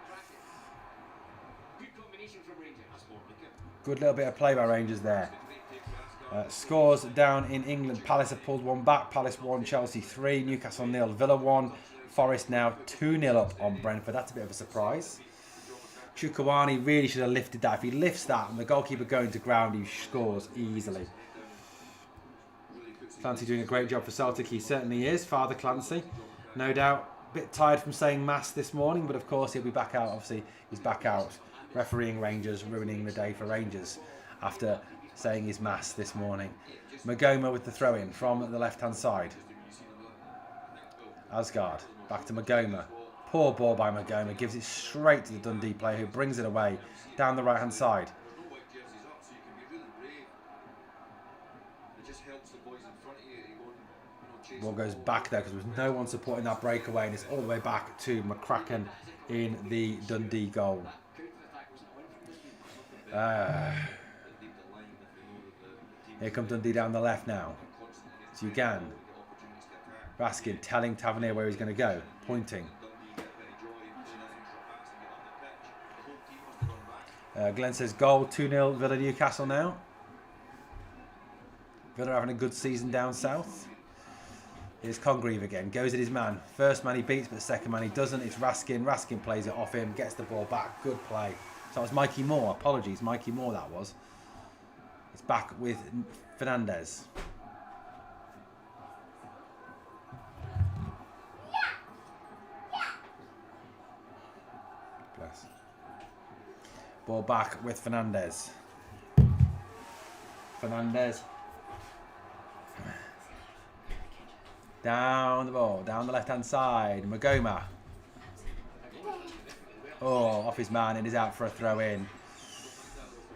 Good little bit of play by Rangers there. Scores down in England. Palace have pulled one back. Palace 1, Chelsea 3, Newcastle 0, Villa 1. Forest now 2-0 up on Brentford. That's a bit of a surprise. Chukwuani really should have lifted that. If he lifts that and the goalkeeper going to ground, he scores easily. Clancy doing a great job for Celtic. He certainly is. Father Clancy, no doubt. A bit tired from saying mass this morning, but of course he'll be back out. Obviously, he's back out refereeing Rangers, ruining the day for Rangers after saying his mass this morning. Magoma with the throw-in from the left-hand side. Asgard, back to Magoma. Poor ball by Magoma, gives it straight to the Dundee player who brings it away down the right-hand side. Ball goes back there because there was no one supporting that breakaway, and it's all the way back to McCracken in the Dundee goal. Here comes Dundee down the left now. It's Ugan. Raskin telling Tavernier where he's going to go, pointing. Glenn says goal, 2-0 Villa Newcastle now. Villa having a good season down south. Here's Congreve again, goes at his man. First man he beats, but the second man he doesn't. It's Raskin. Raskin plays it off him, gets the ball back. Good play. So it was Mikey Moore. Apologies, Mikey Moore that was. It's back with Fernandez. Bless. Ball back with Fernandez. Fernandez. Down the ball, down the left-hand side. Magoma. Oh, off his man and he's out for a throw-in.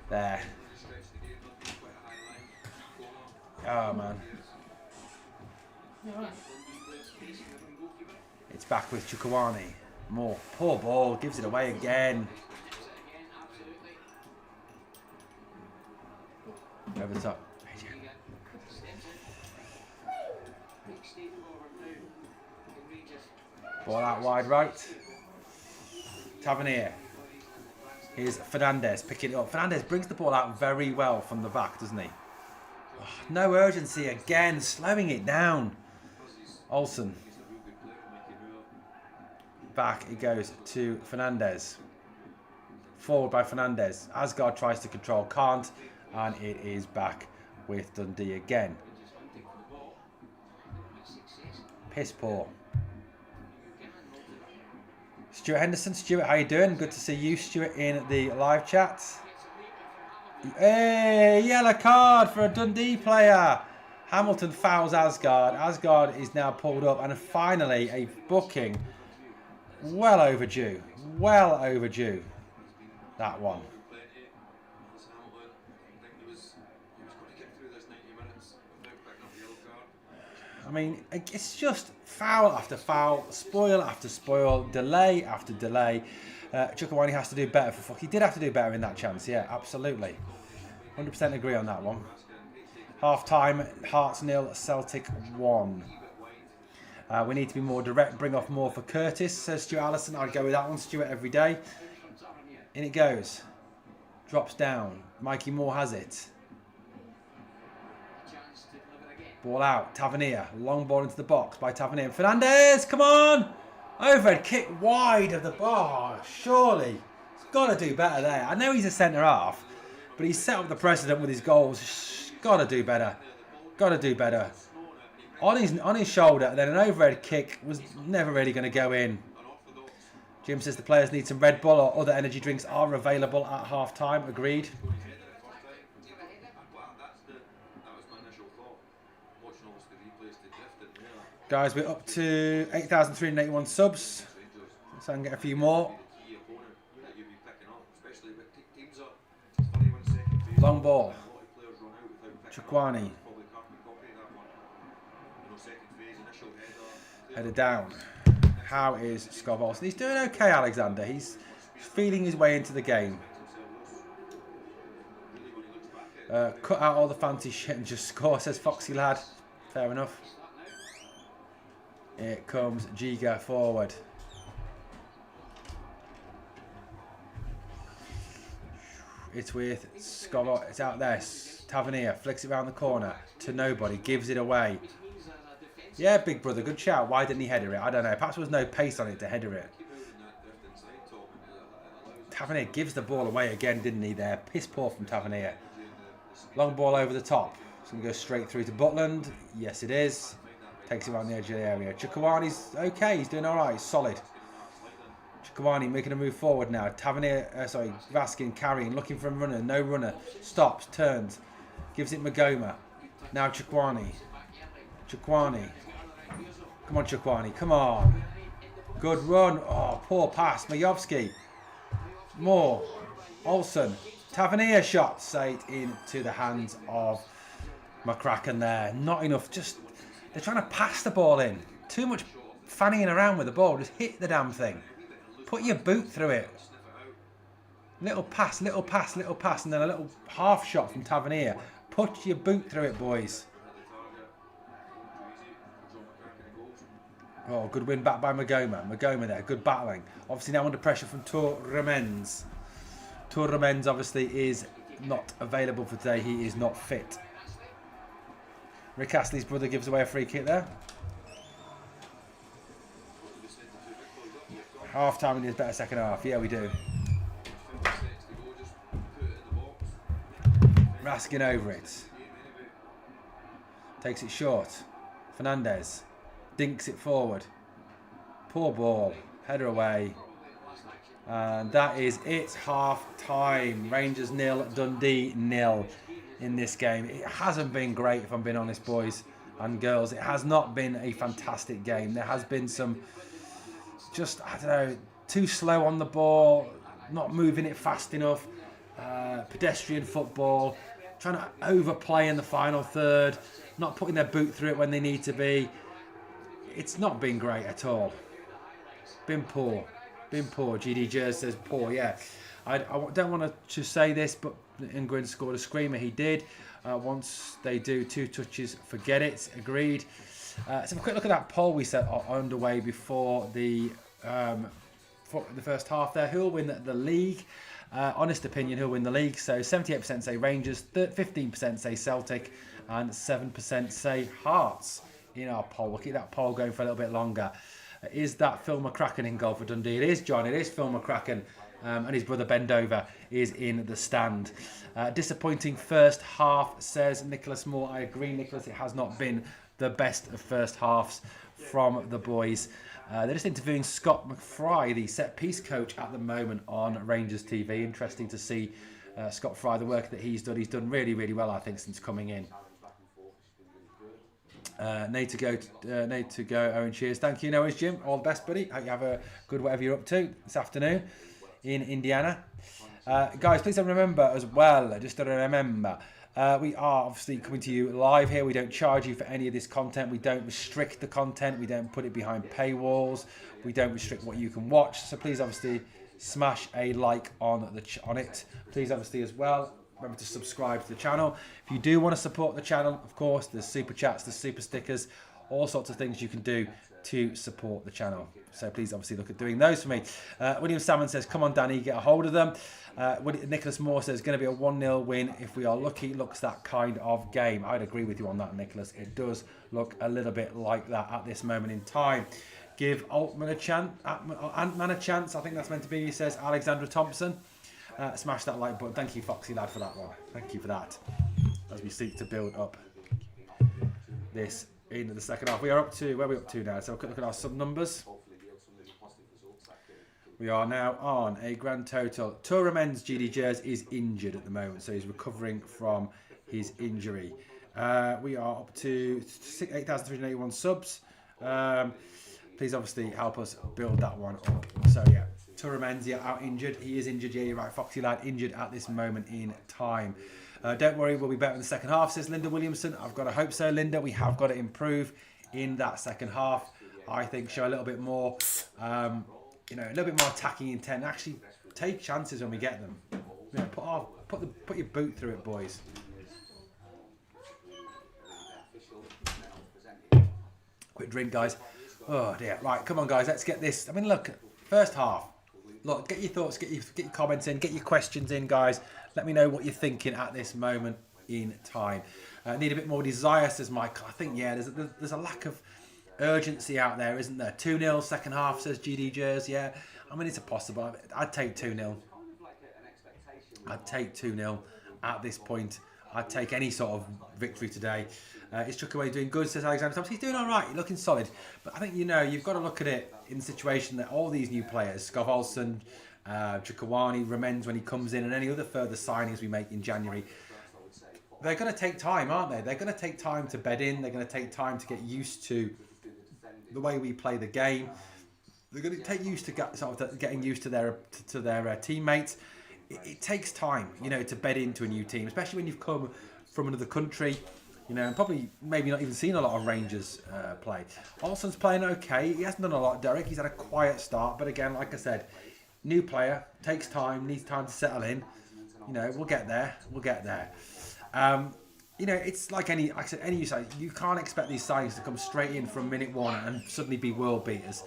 There. Oh, man. It's back with Chukwuani. More. Poor ball, gives it away again. Over the top. Ball out wide right. Tavernier. Here's Fernandez picking it up. Fernandez brings the ball out very well from the back, doesn't he? Oh, no urgency again, slowing it down. Olsen. Back it goes to Fernandez. Forward by Fernandez. Asgard tries to control, can't, and it is back with Dundee again. Piss poor. Stuart Henderson. Stuart, how you doing? Good to see you, Stuart, in the live chat. Hey, yellow card for a Dundee player. Hamilton fouls Asgard. Asgard is now pulled up, and finally a booking. Well overdue. Well overdue. That one. I mean, it's just foul after foul, spoil after spoil, delay after delay. Chukwuani has to do better for fuck. He did have to do better in that chance, yeah, absolutely. 100% agree on that one. Half time, Hearts 0, Celtic 1. We need to be more direct, bring off more for Curtis, says Stuart Allison. I'd go with that one, Stuart, every day. In it goes. Drops down. Mikey Moore has it. Ball out. Tavernier. Long ball into the box by Tavernier. Fernandez, come on! Overhead kick wide of the bar. Surely. He's got to do better there. I know he's a centre-half, but he's set up the precedent with his goals. Got to do better. Got to do better. On his shoulder, and then an overhead kick was never really going to go in. Jim says the players need some Red Bull or other energy drinks are available at half-time. Agreed. Guys, we're up to 8,381 subs, so I can get a few more. Long ball. Chukwani. Headed down. How is Scott Olsen? He's doing okay, Alexander. He's feeling his way into the game. Cut out all the fancy shit and just score, says Foxy Lad. Fair enough. Here comes Giga forward. It's with Scott. It's out there. Tavernier flicks it around the corner to nobody. Gives it away. Yeah, big brother, good shout. Why didn't he header it? I don't know. Perhaps there was no pace on it to header it. Tavernier gives the ball away again, didn't he there? Piss poor from Tavernier. Long ball over the top. It's going to go straight through to Butland. Yes, it is. Takes it around the edge of the area. Chukwani's okay. He's doing all right. He's solid. Chukwani making a move forward now. Tavernier, Vaskin carrying, looking for a runner. No runner. Stops, turns. Gives it Magoma. Now Chukwani. Chukwani. Come on, Chukwani. Come on. Good run. Oh, poor pass. Majovski. Moore. Olsen. Tavernier shot. Straight into the hands of McCracken there. Not enough. Just, they're trying to pass the ball in. Too much fanning around with the ball. Just hit the damn thing. Put your boot through it. Little pass, little pass, little pass. And then a little half shot from Tavernier. Put your boot through it, boys. Oh, good win back by Magoma. Magoma there, good battling. Obviously now under pressure from Torremens. Torremens obviously is not available for today. He is not fit. Rick Astley's brother gives away a free kick there. Half time in his better second half. Yeah, we do. Raskin over it. Takes it short. Fernandez. Dinks it forward. Poor ball. Header away. And that is it. Half time. Rangers 0, Dundee 0 in this game. It hasn't been great, if I'm being honest, boys and girls. It has not been a fantastic game. There has been some, just, I don't know, too slow on the ball, not moving it fast enough, pedestrian football, trying to overplay in the final third, not putting their boot through it when they need to be. It's not been great at all. Been poor. Been poor. GD Jers says poor, yeah. I don't want to say this, but Ingrid scored a screamer. He did. Once they do 2 touches, forget it. Agreed. Let's have a quick look at that poll we set underway before the first half there. Who will win the league? Honest opinion, who will win the league? So 78% say Rangers, 15% say Celtic, and 7% say Hearts in our poll. We'll keep that poll going for a little bit longer. Is that Phil McCracken in goal for Dundee? It is, John. It is Phil McCracken. And his brother Ben Dover is in the stand. Disappointing first half, says Nicholas Moore. I agree, Nicholas. It has not been the best of first halves from the boys. They're just interviewing Scott McFry, the set-piece coach at the moment on Rangers TV. Interesting to see Scott Fry, the work that he's done. He's done really, really well, I think, since coming in. Need to go, Owen. Cheers. Thank you, Noah's Jim. All the best, buddy. Hope you have a good whatever you're up to this afternoon in Indiana. Guys, please remember as well, just to remember, we are obviously coming to you live here. We don't charge you for any of this content. We don't restrict the content. We don't put it behind paywalls. We don't restrict what you can watch. So please obviously smash a like on it. Please obviously as well, remember to subscribe to the channel. If you do want to support the channel, of course, there's super chats, there's super stickers, all sorts of things you can do to support the channel. So please obviously look at doing those for me. William Salmon says, come on Danny, get a hold of them. Nicholas Moore says, going to be a 1-0 win if we are lucky. Looks that kind of game. I'd agree with you on that, Nicholas. It does look a little bit like that at this moment in time. Give Ant-Man a chance. I think that's meant to be, he says, Alexandra Thompson. Smash that like button. Thank you, Foxy lad, for that one. Thank you for that. As we seek to build up this into the second half. We are up to, where are we up to now? So look at our sub numbers. We are now on a grand total. Turamens GD is injured at the moment, so he's recovering from his injury. We are up to 8,381 subs. Please obviously help us build that one up. So yeah, Turamens, out injured. He is injured, yeah, you're right, Foxy lad, injured at this moment in time. Don't worry, we'll be better in the second half, says Linda Williamson. I've got to hope so, Linda. We have got to improve in that second half. I think show a little bit more, a little bit more attacking intent. Actually, take chances when we get them. Put your boot through it, boys. Quick drink, guys. Oh dear. Right, come on, guys. Let's get this. I mean, look, first half. Look, get your thoughts, get your comments in, get your questions in, guys. Let me know what you're thinking at this moment in time. Need a bit more desire, says Michael. I think, yeah, there's a lack of urgency out there, isn't there? 2-0 second half, says GD Jers. Yeah, I mean, it's a possible. I'd take 2-0. I'd take 2-0 at this point. I'd take any sort of victory today. Is Chukwueze doing good, says Alexander Thompson. He's doing all right, looking solid. But I think, you've got to look at it in the situation that all these new players, Scott Olsen, Chukwueze, Ramens when he comes in, and any other further signings we make in January, they're going to take time, aren't they? They're going to take time to bed in. They're going to take time to get used to the way we play the game. They're going to take used to getting used to their teammates. It takes time, to bed into a new team, especially when you've come from another country, and probably maybe not even seen a lot of Rangers play. Olsen's playing okay. He hasn't done a lot, Derek. He's had a quiet start, but again, like I said, new player, takes time, needs time to settle in. We'll get there. We'll get there. It's like any side. You can't expect these signings to come straight in from minute one and suddenly be world beaters.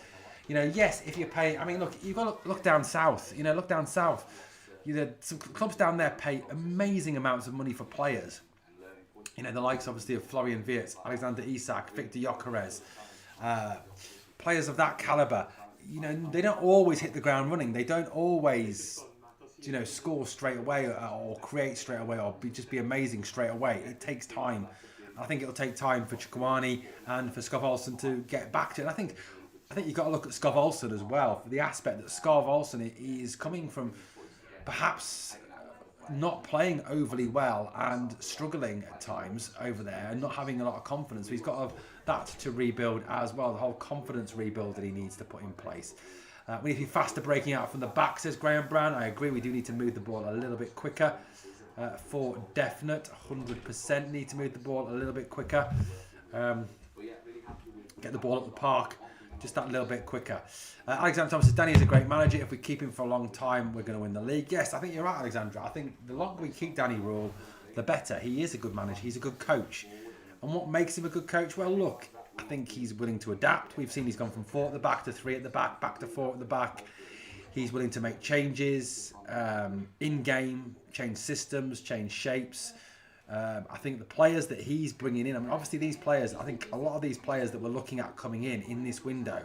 Yes, if you pay. I mean, look, you've got to look down south. Look down south. Some clubs down there pay amazing amounts of money for players. The likes, obviously, of Florian Wirtz, Alexander Isak, Victor Gyökeres. Players of that calibre, they don't always hit the ground running. They don't always, score straight away or create straight away or just be amazing straight away. It takes time. I think it'll take time for Chukwueze and for Skov Olsen to get back to it. I think you've got to look at Skov Olsen as well, for the aspect that Skov Olsen is coming from perhaps not playing overly well and struggling at times over there and not having a lot of confidence. He's got that to rebuild as well, the whole confidence rebuild that he needs to put in place. We need to be faster breaking out from the back, says Graham Brown. I agree, we do need to move the ball a little bit quicker. For definite, 100% need to move the ball a little bit quicker. Get the ball up the park just that little bit quicker. Alexander Thomas says, Danny is a great manager. If we keep him for a long time, we're going to win the league. Yes, I think you're right, Alexandra. I think the longer we keep Danny Rule, the better. He is a good manager. He's a good coach. And what makes him a good coach? Well, look, I think he's willing to adapt. We've seen he's gone from 4 at the back to 3 at the back, back to 4 at the back. He's willing to make changes in-game, change systems, change shapes. I think the players that he's bringing in, obviously these players, I think a lot of these players that we're looking at coming in this window,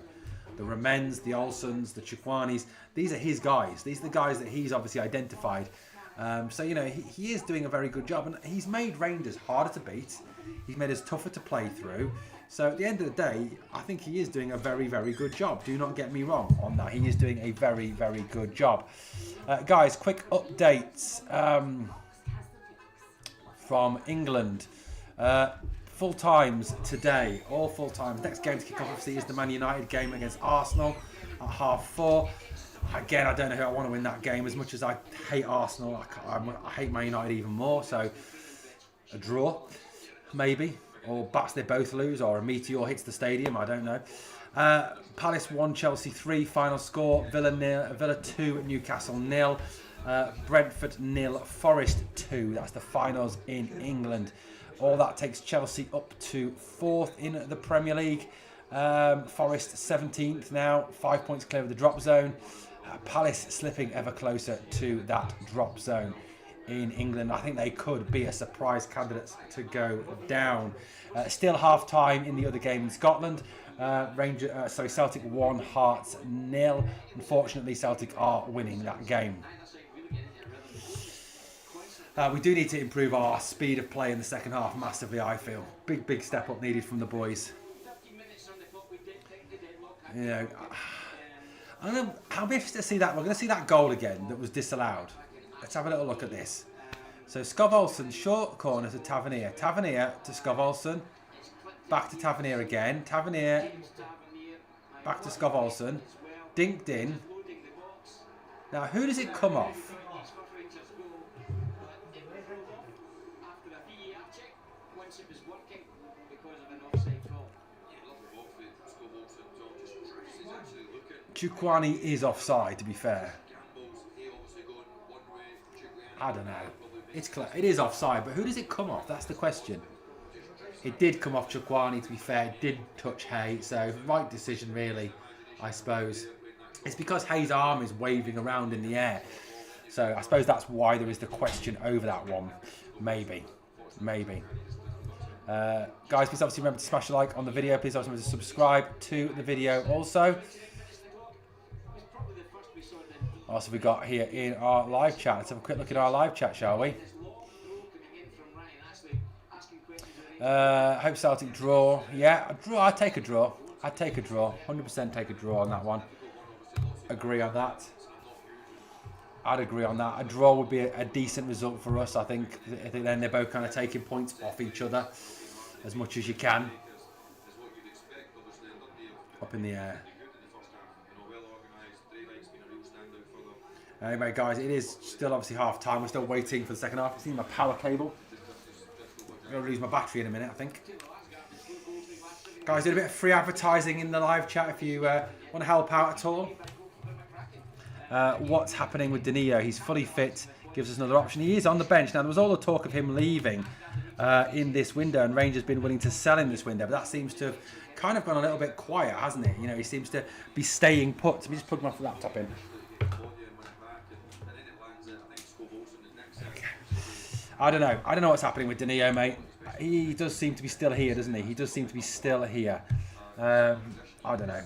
the Ramens, the Olsens, the Chukwuezes, these are his guys. These are the guys that he's obviously identified. So, he is doing a very good job. And he's made Rangers harder to beat. He's made us tougher to play through. So at the end of the day, I think he is doing a very, very good job. Do not get me wrong on that. He is doing a very, very good job. Guys, quick updates from England. Full times today, all full times. Next game to kick off, obviously, is the Man United game against Arsenal at 4:30. Again, I don't know who I want to win that game. As much as I hate Arsenal, I hate Man United even more. So a draw, maybe. Or perhaps they both lose, or a meteor hits the stadium. I don't know. Palace 1, Chelsea 3. Final score: Villa 2, Newcastle 0. Brentford 0, Forest 2. That's the finals in England. All that takes Chelsea up to 4th in the Premier League. Forest 17th now, 5 points clear of the drop zone. Palace slipping ever closer to that drop zone in England. I think they could be a surprise candidate to go down. Still half time in the other game in Scotland. Celtic 1, Hearts 0. Unfortunately, Celtic are winning that game. We do need to improve our speed of play in the second half massively, I feel. Big step up needed from the boys. You know, I'll be interested to see that. We're going to see that goal again that was disallowed. Let's have a little look at this. So Skov Olsen, short corner to Tavernier. Tavernier to Skov Olsen. Back to Tavernier again. Tavernier back to Skov Olsen. Dinked in. Now, who does it come off? Chukwani is offside, to be fair. I don't know. It is offside, but who does it come off? That's the question. It did come off Chukwani, to be fair. It did touch Hay, so right decision, really, I suppose. It's because Hay's arm is waving around in the air. So I suppose that's why there is the question over that one. Maybe. Guys, please obviously remember to smash a like on the video. Please also remember to subscribe to the video also. What else have we got here in our live chat? Let's have a quick look at our live chat, shall we? Hope Celtic draw. Yeah, a draw. I'd take a draw. 100% take a draw on that one. Agree on that. I'd agree on that. A draw would be a decent result for us, I think. I think then they're both kind of taking points off each other as much as you can. Up in the air. Anyway, guys, it is still obviously half time. We're still waiting for the second half. I've seen my power cable. I'm going to lose my battery in a minute, I think. Guys, did a bit of free advertising in the live chat if you want to help out at all. What's happening with Danilo? He's fully fit. Gives us another option. He is on the bench. Now, there was all the talk of him leaving in this window, and Rangers been willing to sell in this window, but that seems to have kind of gone a little bit quiet, hasn't it? You know, he seems to be staying put. Let me just plug my laptop in. I don't know what's happening with Danilo, mate. He does seem to be still here, doesn't he? He does seem to be still here. I don't know.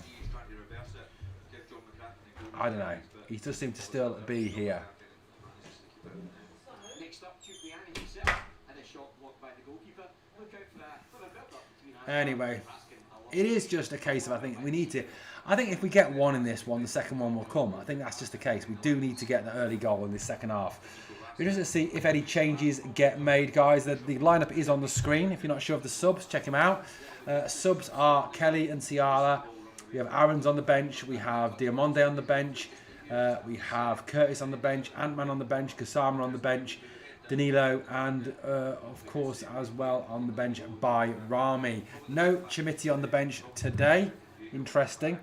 He does seem to still be here. Anyway, it is just a case of I think if we get one in this one, the second one will come. I think that's just the case. We do need to get the early goal in this second half. We're just going to see if any changes get made, guys. The lineup is on the screen. If you're not sure of the subs, check them out. Subs are Kelly and Ciara. We have Aaron's on the bench. We have Diamonde on the bench. We have Curtis on the bench. Ant-Man on the bench. Kusama on the bench. Danilo and, of course, as well on the bench by Rami. No Chimiti on the bench today. Interesting.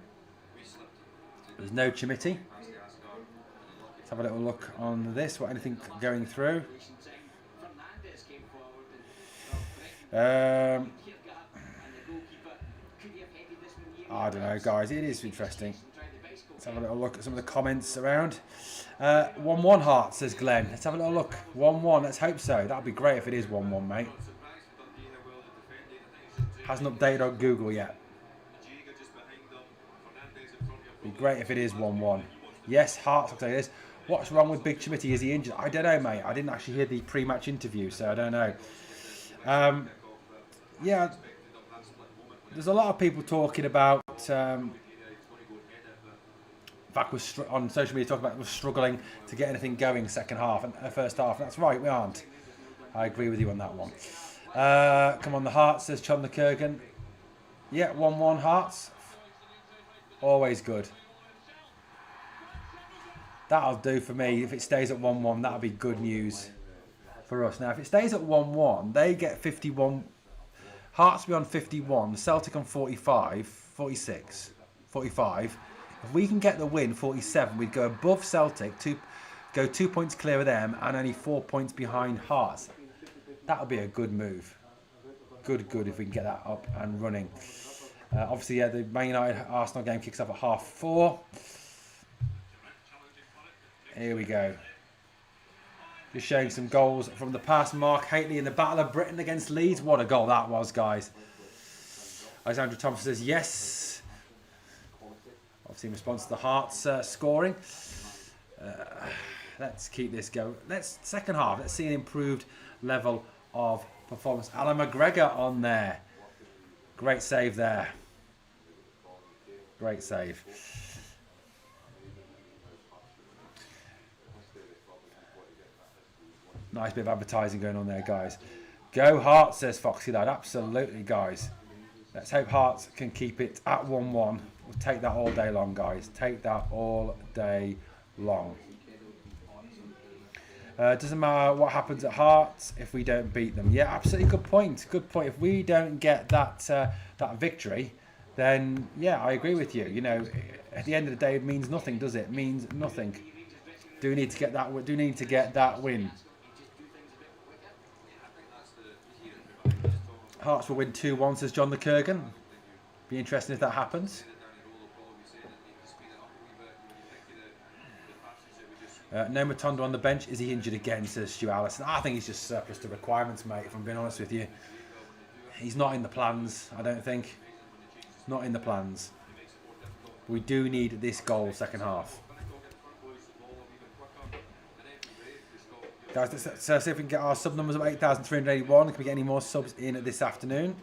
There's no Chimiti. Have a little look on this. Anything going through? I don't know, guys. It is interesting. Let's have a little look at some of the comments around. 1-1 Heart, says Glenn. Let's have a little look. 1-1. Let's hope so. That'd be great if it is 1-1, mate. Hasn't updated on Google yet. Be great if it is 1-1. Yes, Hearts. I'll tell you this. What's wrong with Big Chimiti? Is he injured? I don't know, mate. I didn't actually hear the pre-match interview, so I don't know. Yeah, there's a lot of people talking about. In fact, we're on social media talking about we're struggling to get anything going second half and first half. That's right, we aren't. I agree with you on that one. Come on, the Hearts, says Chum the Kurgan. Yeah, 1-1 Hearts. Always good. That'll do for me. If it stays at 1-1, that'll be good news for us. Now, if it stays at 1-1, they get 51. Hearts will be on 51. Celtic on 45, 46, 45. If we can get the win, 47, we'd go above Celtic, go 2 points clear of them, and only 4 points behind Hearts. That'll be a good move. good if we can get that up and running. Obviously, yeah, the Man United Arsenal game kicks off at 4:30. Here we go. Just showing some goals from the past. Mark Haitley in the Battle of Britain against Leeds. What a goal that was, guys. Alexandra Thompson says yes. Obviously in response to the Hearts scoring. Let's keep this going. Second half. Let's see an improved level of performance. Alan McGregor on there. Great save there. Great save. Nice bit of advertising going on there, guys. Go Hearts, says Foxy Lad. Absolutely, guys. Let's hope Hearts can keep it at 1-1. We'll take that all day long, guys. Take that all day long. Doesn't matter what happens at Hearts if we don't beat them. Yeah, absolutely. Good point. Good point. If we don't get that that victory, then yeah, I agree with you. You know, at the end of the day, it means nothing, does it? It means nothing. Do need to get that. Do need to get that win. Hearts will win 2-1, says John the Kurgan. Be interesting if that happens. No Matondo on the bench. Is he injured again, says Stu Allison. I think he's just surplus to requirements, mate, if I'm being honest with you. He's not in the plans, I don't think. Not in the plans. We do need this goal second half. Guys, let's see if we can get our sub numbers of 8,381. Can we get any more subs in this afternoon?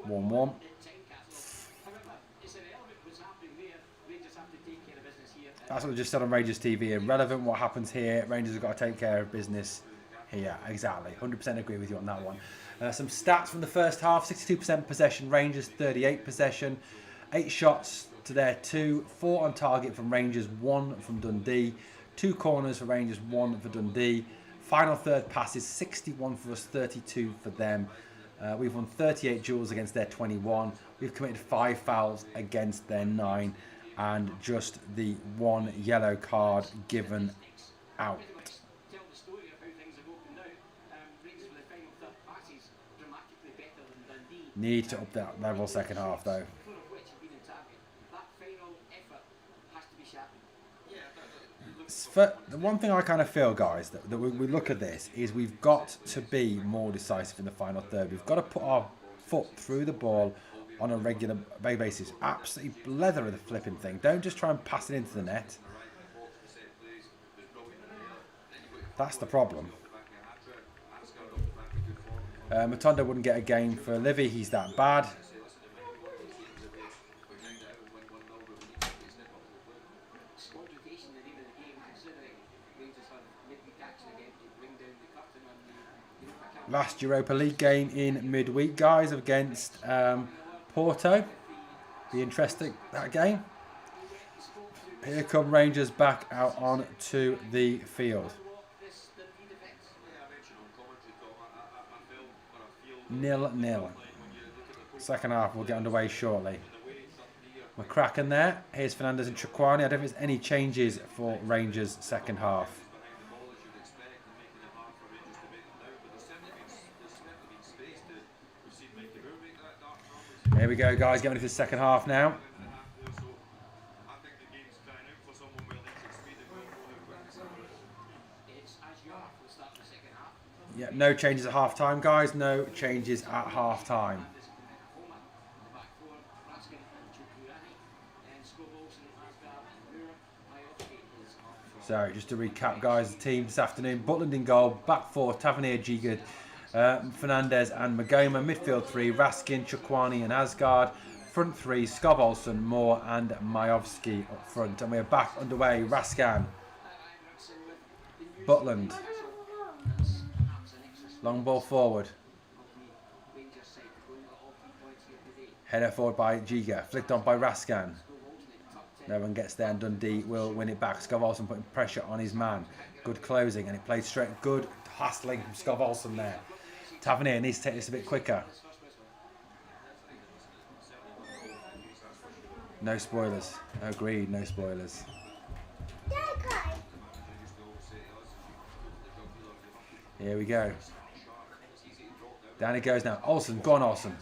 1-1. That's what we just said on Rangers TV. Irrelevant what happens here. Rangers have got to take care of business here. Exactly. 100% agree with you on that one. Some stats from the first half. 62% possession. Rangers 38 possession. 8 shots to their 2. 4 on target from Rangers. 1 from Dundee. 2 corners for Rangers. 1 for Dundee. Final third passes. 61 for us. 32 for them. We've won 38 duels against their 21. We've committed 5 fouls against their 9. And just the 1 yellow card given out. Need to up that level second half though. The one thing I kind of feel, guys, that we look at this is we've got to be more decisive in the final third. We've got to put our foot through the ball on a regular basis. Absolutely blether of the flipping thing. Don't just try and pass it into the net. That's the problem. Matondo wouldn't get a game for Livy. He's that bad. Last Europa League game in midweek, guys, against Porto. Be interesting, that game. Here come Rangers back out onto the field. 0-0. Second half will get underway shortly. We're cracking there. Here's Fernandez and Trequani. I don't think there's any changes for Rangers second half. Here we go, guys. Getting into the second half now. Yeah, no changes at half time, guys. No changes at half time. So, just to recap, guys, the team this afternoon: Butland in goal, back 4, Tavernier, Giga, Fernandez and Magoma. Midfield 3, Raskin, Chukwani and Asgard. Front 3, Skov Olsen, Moore and Majovski up front. And we're back underway. Raskan, Butland. Long ball forward. Header forward by Giga. Flicked on by Raskan. No one gets there and Dundee will win it back. Skov Olsen putting pressure on his man. Good closing and it played straight. Good hustling from Skov Olsen there. Tavernier needs to take this a bit quicker. No spoilers. Agreed, no spoilers. Here we go. Down he goes now. Olsen, go on Olsen.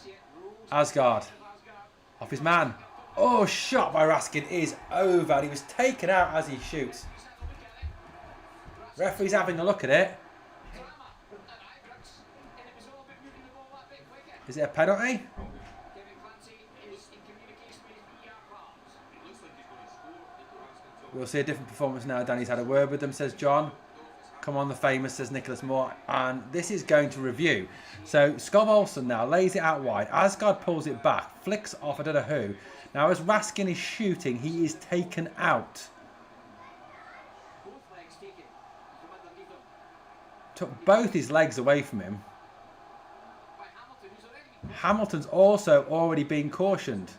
Asgard. Off his man. Oh, shot by Raskin is over. And he was taken out as he shoots. Referee's having a look at it. Is it a penalty? We'll see a different performance now. Danny's had a word with them, says John. Come on, the famous, says Nicholas Moore. And this is going to review. So, Skov Olsen now lays it out wide. Asgard pulls it back. Flicks off, I don't know who. Now, as Raskin is shooting, he is taken out. Took both his legs away from him. Hamilton's also already been cautioned.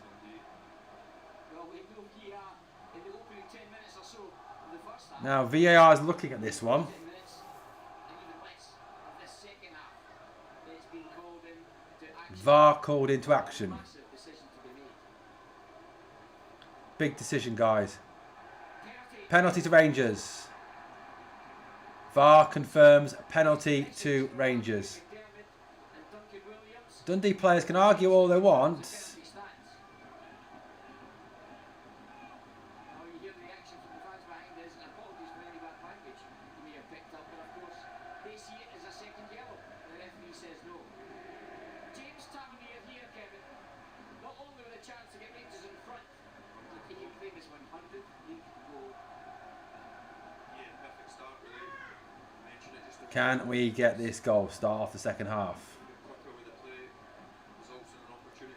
Now, VAR is looking at this one. VAR called into action. Big decision, guys. Penalty to Rangers. VAR confirms penalty to Rangers. Dundee players can argue all they want. Can we get this goal? Start off the second half.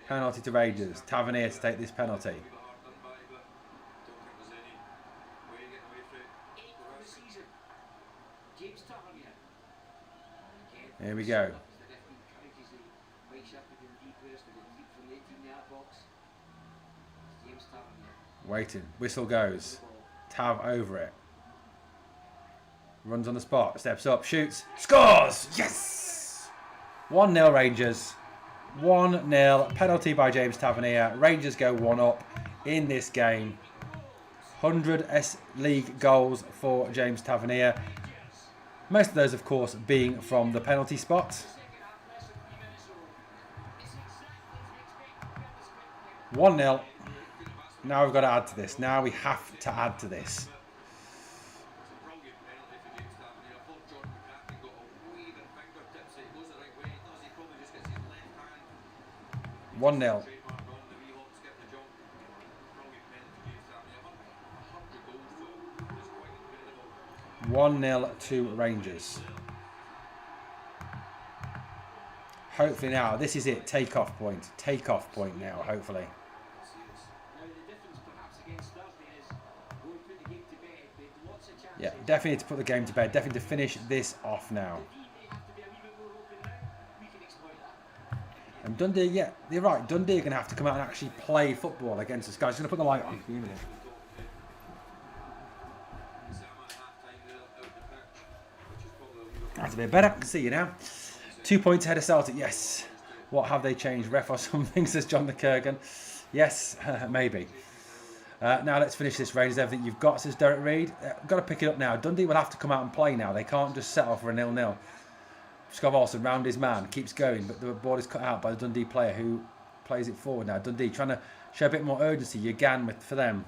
Penalty to Rangers. Tavernier to take this penalty. Here we go. Waiting. Whistle goes. Tav over it. Runs on the spot. Steps up. Shoots. Scores! Yes! 1-0 Rangers. 1-0. Penalty by James Tavernier. Rangers go 1-up in this game. 100 S-League goals for James Tavernier. Most of those, of course, being from the penalty spot. 1-0. Now we've got to add to this. Now we have to add to this. 1-0. 1-0 to Rangers. Hopefully now, this is it. Take-off point. Take-off point now, hopefully. Yeah, definitely need to put the game to bed. Definitely to finish this off now. And Dundee, yeah, you're right. Dundee are going to have to come out and actually play football against us. Guys, I'm going to put the light on. Give me a minute. That's a bit better. I can see you now. 2 points ahead of Celtic. Yes. What have they changed? Ref or something, says John the Kurgan. Yes, maybe. Now let's finish this. Rangers, everything you've got, says Derek Reed. Got to pick it up now. Dundee will have to come out and play now. They can't just settle for a 0-0. Skov Olsen round his man, keeps going, but the ball is cut out by the Dundee player who plays it forward now. Dundee trying to show a bit more urgency. Yagan for them.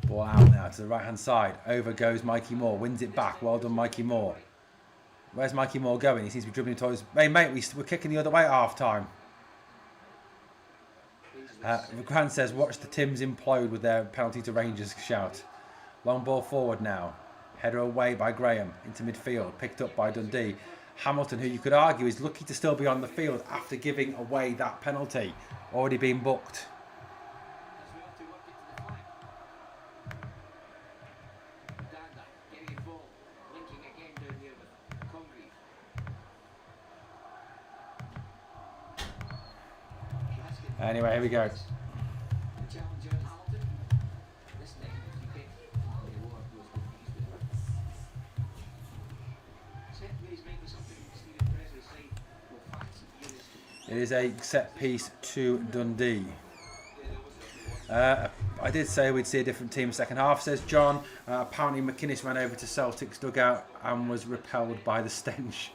Ball out now to the right hand side. Over goes Mikey Moore, wins it back. Well done, Mikey Moore. Where's Mikey Moore going? He seems to be dribbling towards. Hey mate, we're kicking the other way at half time. Grant says, watch the Tims implode with their penalty to Rangers shout. Long ball forward now. Header away by Graham into midfield. Picked up by Dundee. Hamilton, who you could argue is lucky to still be on the field after giving away that penalty. Already been booked. Anyway, here we go. It is a set piece to Dundee. I did say we'd see a different team second half, says John. Apparently McInnes ran over to Celtic's dugout and was repelled by the stench.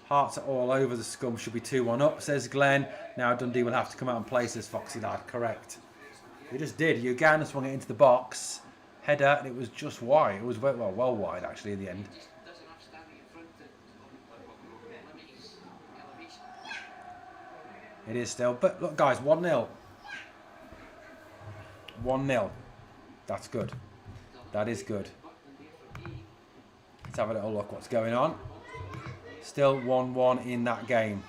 Hearts are all over the scum. Should be 2-1 up, says Glenn. Now Dundee will have to come out and play, says Foxy Lad. Correct. You just did. Uganda swung it into the box. Header, and it was just wide. It was well wide, actually, in the end. It is still. But look, guys, 1-0. 1-0. That's good. That is good. Let's have a little look what's going on. Still 1-1 in that game.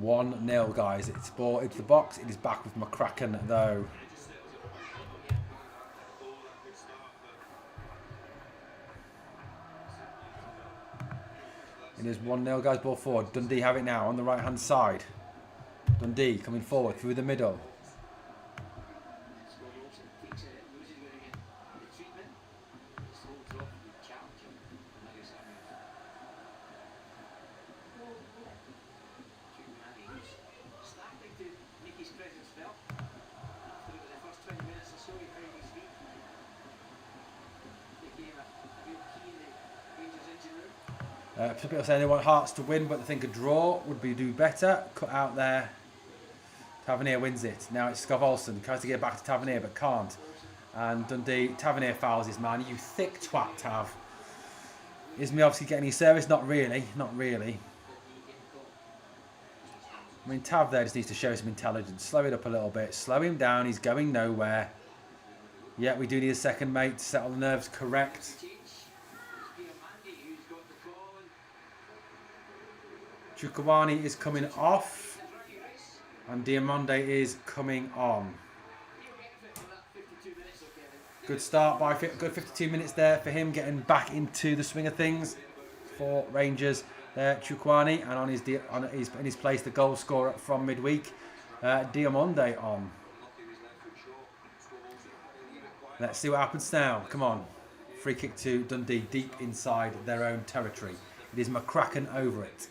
One 0 guys. It's ball into the box. It is back with McCracken though. It is 1-0 guys. Ball forward. Dundee have it now on the right hand side. Dundee coming forward through the middle. Some people saying they want Hearts to win, but they think a draw would do better. Cut out there. Tavernier wins it. Now it's Scott Olsen. Tries to get back to Tavernier, but can't. And Dundee, Tavernier fouls his man. You thick twat, Tav. Is me obviously getting his service? Not really. Not really. I mean, Tav there just needs to show some intelligence. Slow it up a little bit. Slow him down. He's going nowhere. Yeah, we do need a second mate to settle the nerves. Correct. Chukwani is coming off. And Diamande is coming on. Good start by good 52 minutes there for him, getting back into the swing of things for Rangers. There, Chukwani, and in his place the goal scorer from midweek, Diamande on. Let's see what happens now. Come on, free kick to Dundee, deep inside their own territory. It is McCracken over it.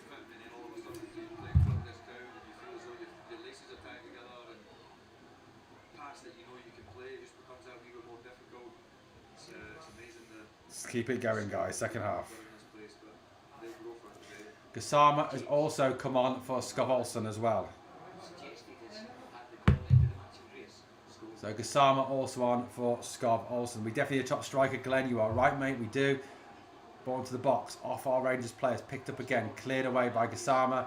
Keep it going, guys. Second half. Gassama has also come on for Scott Olsen as well. So Gassama also on for Scott Olsen. We definitely need a top striker, Glenn. You are right, mate. We do. Ball into the box. Off our Rangers players. Picked up again. Cleared away by Gassama.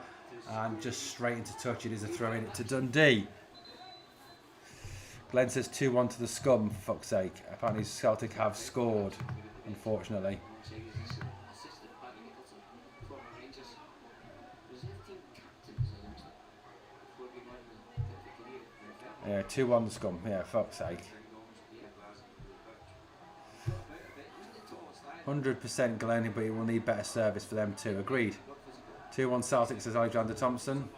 And just straight into touch. It is a throw in to Dundee. Glenn says 2-1 to the scum, for fuck's sake. Apparently Celtic have scored, unfortunately. Yeah, 2-1 the scum. Yeah, fuck's sake. 100% Glenn, but he will need better service for them too. Agreed. 2-1 Celtic, says Alexander Thompson.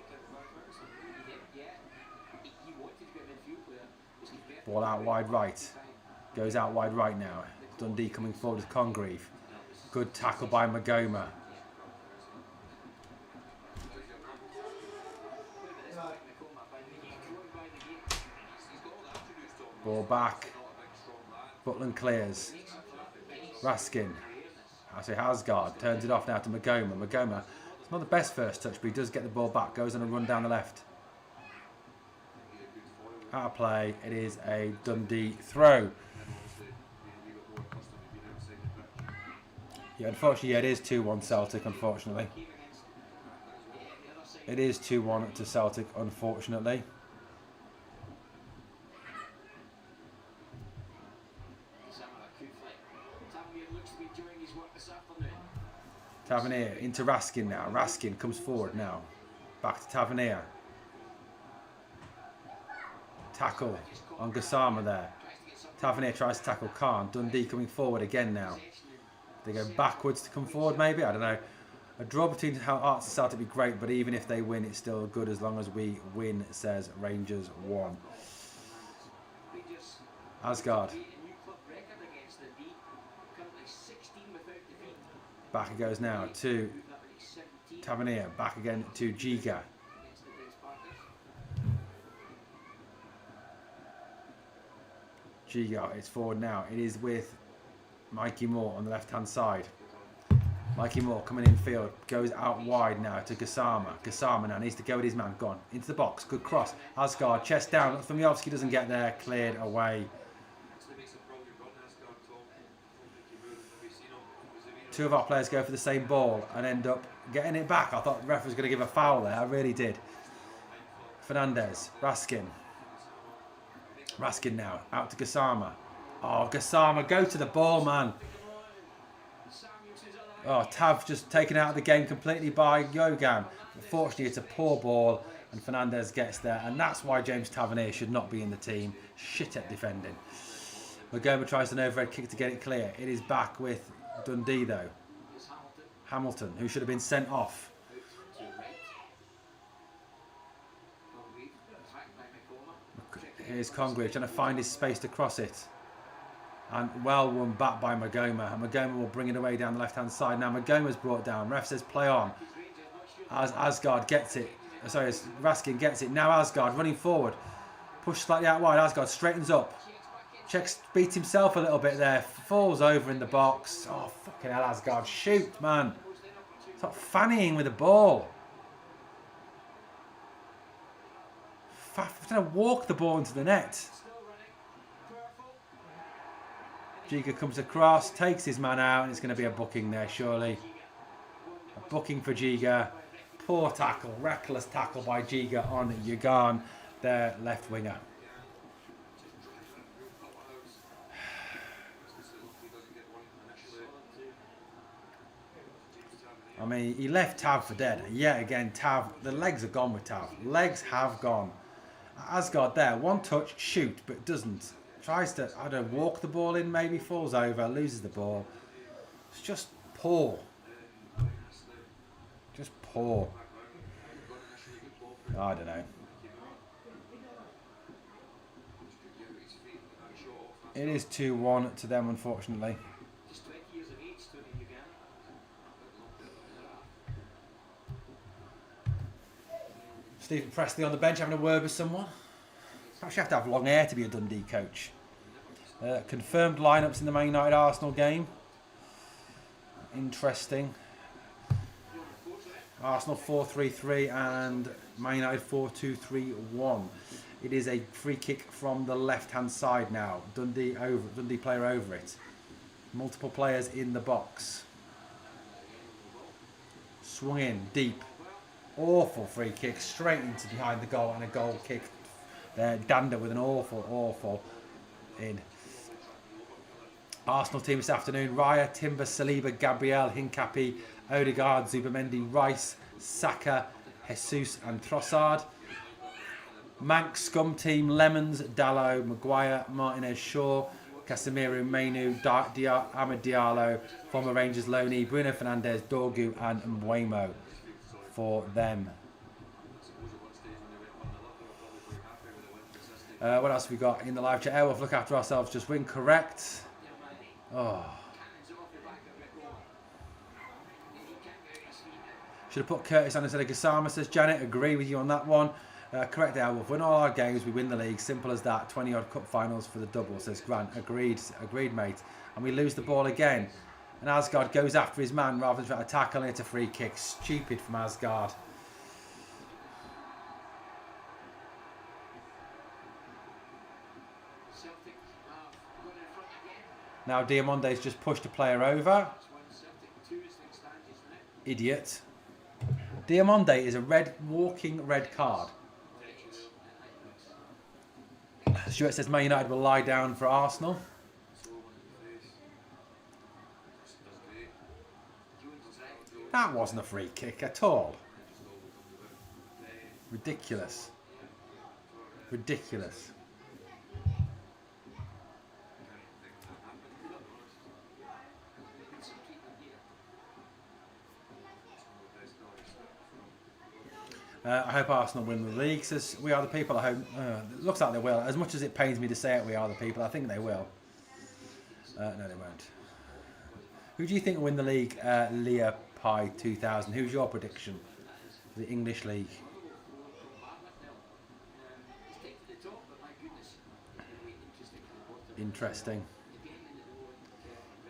Ball out wide right. Goes out wide right now. Dundee coming forward with Congreve. Good tackle by Magoma. Ball back. Butland clears. Raskin. I say Hasgard. Turns it off now to Magoma. Magoma, it's not the best first touch, but he does get the ball back. Goes on a run down the left. Out of play. It is a Dundee throw. Yeah, unfortunately, yeah, it is 2-1 Celtic, unfortunately. It is 2-1 to Celtic, unfortunately. Tavernier into Raskin now. Raskin comes forward now. Back to Tavernier. Tackle on Gassama there. Tavernier tries to tackle Khan. Dundee coming forward again now. They go backwards to come forward maybe? I don't know. A draw between Hearts and Celtic would be great, but even if they win, it's still good as long as we win, says Rangers 1. Asgard. Back it goes now to Tavernier. Back again to Giga. Giga, it's forward now. It is with Mikey Moore on the left-hand side. Mikey Moore coming in field. Goes out wide now to Gassama. Gassama now needs to go with his man. Gone. Into the box. Good cross. Asgard, chest down. Fumyovsky doesn't get there. Cleared away. Two of our players go for the same ball and end up getting it back. I thought the ref was going to give a foul there. I really did. Fernandez. Raskin. Raskin now. Out to Gassama. Oh, Gassama, go to the ball, man. Oh, Tav just taken out of the game completely by Yogan. Unfortunately, it's a poor ball and Fernandez gets there. And that's why James Tavernier should not be in the team. Shit at defending. Magoma tries an overhead kick to get it clear. It is back with Dundee, though. Hamilton, who should have been sent off. Here's Congreve trying to find his space to cross it. And well won back by Magoma. And Magoma will bring it away down the left-hand side. Now Magoma's brought down. Ref says play on. As Asgard gets it. Sorry, as Raskin gets it. Now Asgard running forward. Push slightly out wide. Asgard straightens up. Checks, beats himself a little bit there. Falls over in the box. Oh, fucking hell, Asgard. Shoot, man. Stop fannying with the ball. Trying to walk the ball into the net. Giga comes across, takes his man out, and it's going to be a booking there, surely. A booking for Giga. Poor tackle, reckless tackle by Giga on Yugan, their left winger. I mean, he left Tav for dead. Yet again, Tav, the legs are gone with Tav. Legs have gone. Asgard there, one touch, shoot, but doesn't. Tries to, I don't know, walk the ball in, maybe falls over, loses the ball. It's just poor. Just poor. I don't know. It is 2-1 to them, unfortunately. Stephen Presley on the bench having a word with someone. Perhaps you have to have long hair to be a Dundee coach. Confirmed lineups in the Man United Arsenal game. Interesting. Arsenal 4-3-3 and Man United 4-2-3-1. It is a free kick from the left-hand side now. Dundee player over it. Multiple players in the box. Swung in deep. Awful free kick straight into behind the goal and a goal kick there. Dander with an awful in. Arsenal team this afternoon: Raya, Timber, Saliba, Gabriel, Hincapi, Odegaard, Zubamendi, Rice, Saka, Jesus and Trossard. Manx Scum team: Lemons, Dallo, Maguire, Martinez, Shaw, Casemiro, Mainu, Ahmed Diallo, former Rangers loanee, Bruno Fernandes, Dorgu and Mbeumo for them. What else have we got in the live chat? Airwolf, look after ourselves, just win, correct. Oh. Should have put Curtis on instead of Gassama, says Janet. Agree with you on that one. Correct, Airwolf. Win all our games, we win the league. Simple as that. 20-odd cup finals for the double, says Grant. Agreed, mate. And we lose the ball again. And Asgard goes after his man rather than trying to tackle, and it's a free kick. Stupid from Asgard. Now Diamonde's just pushed a player over. Idiot. Diamonde is a walking red card. Stuart says Man United will lie down for Arsenal. That wasn't a free kick at all. Ridiculous. Ridiculous. I hope Arsenal win the league. Says we are the people. I hope. It looks like they will. As much as it pains me to say it, we are the people. I think they will. No, they won't. Who do you think will win the league? Leah Pie 2000. Who's your prediction for the English League? Interesting.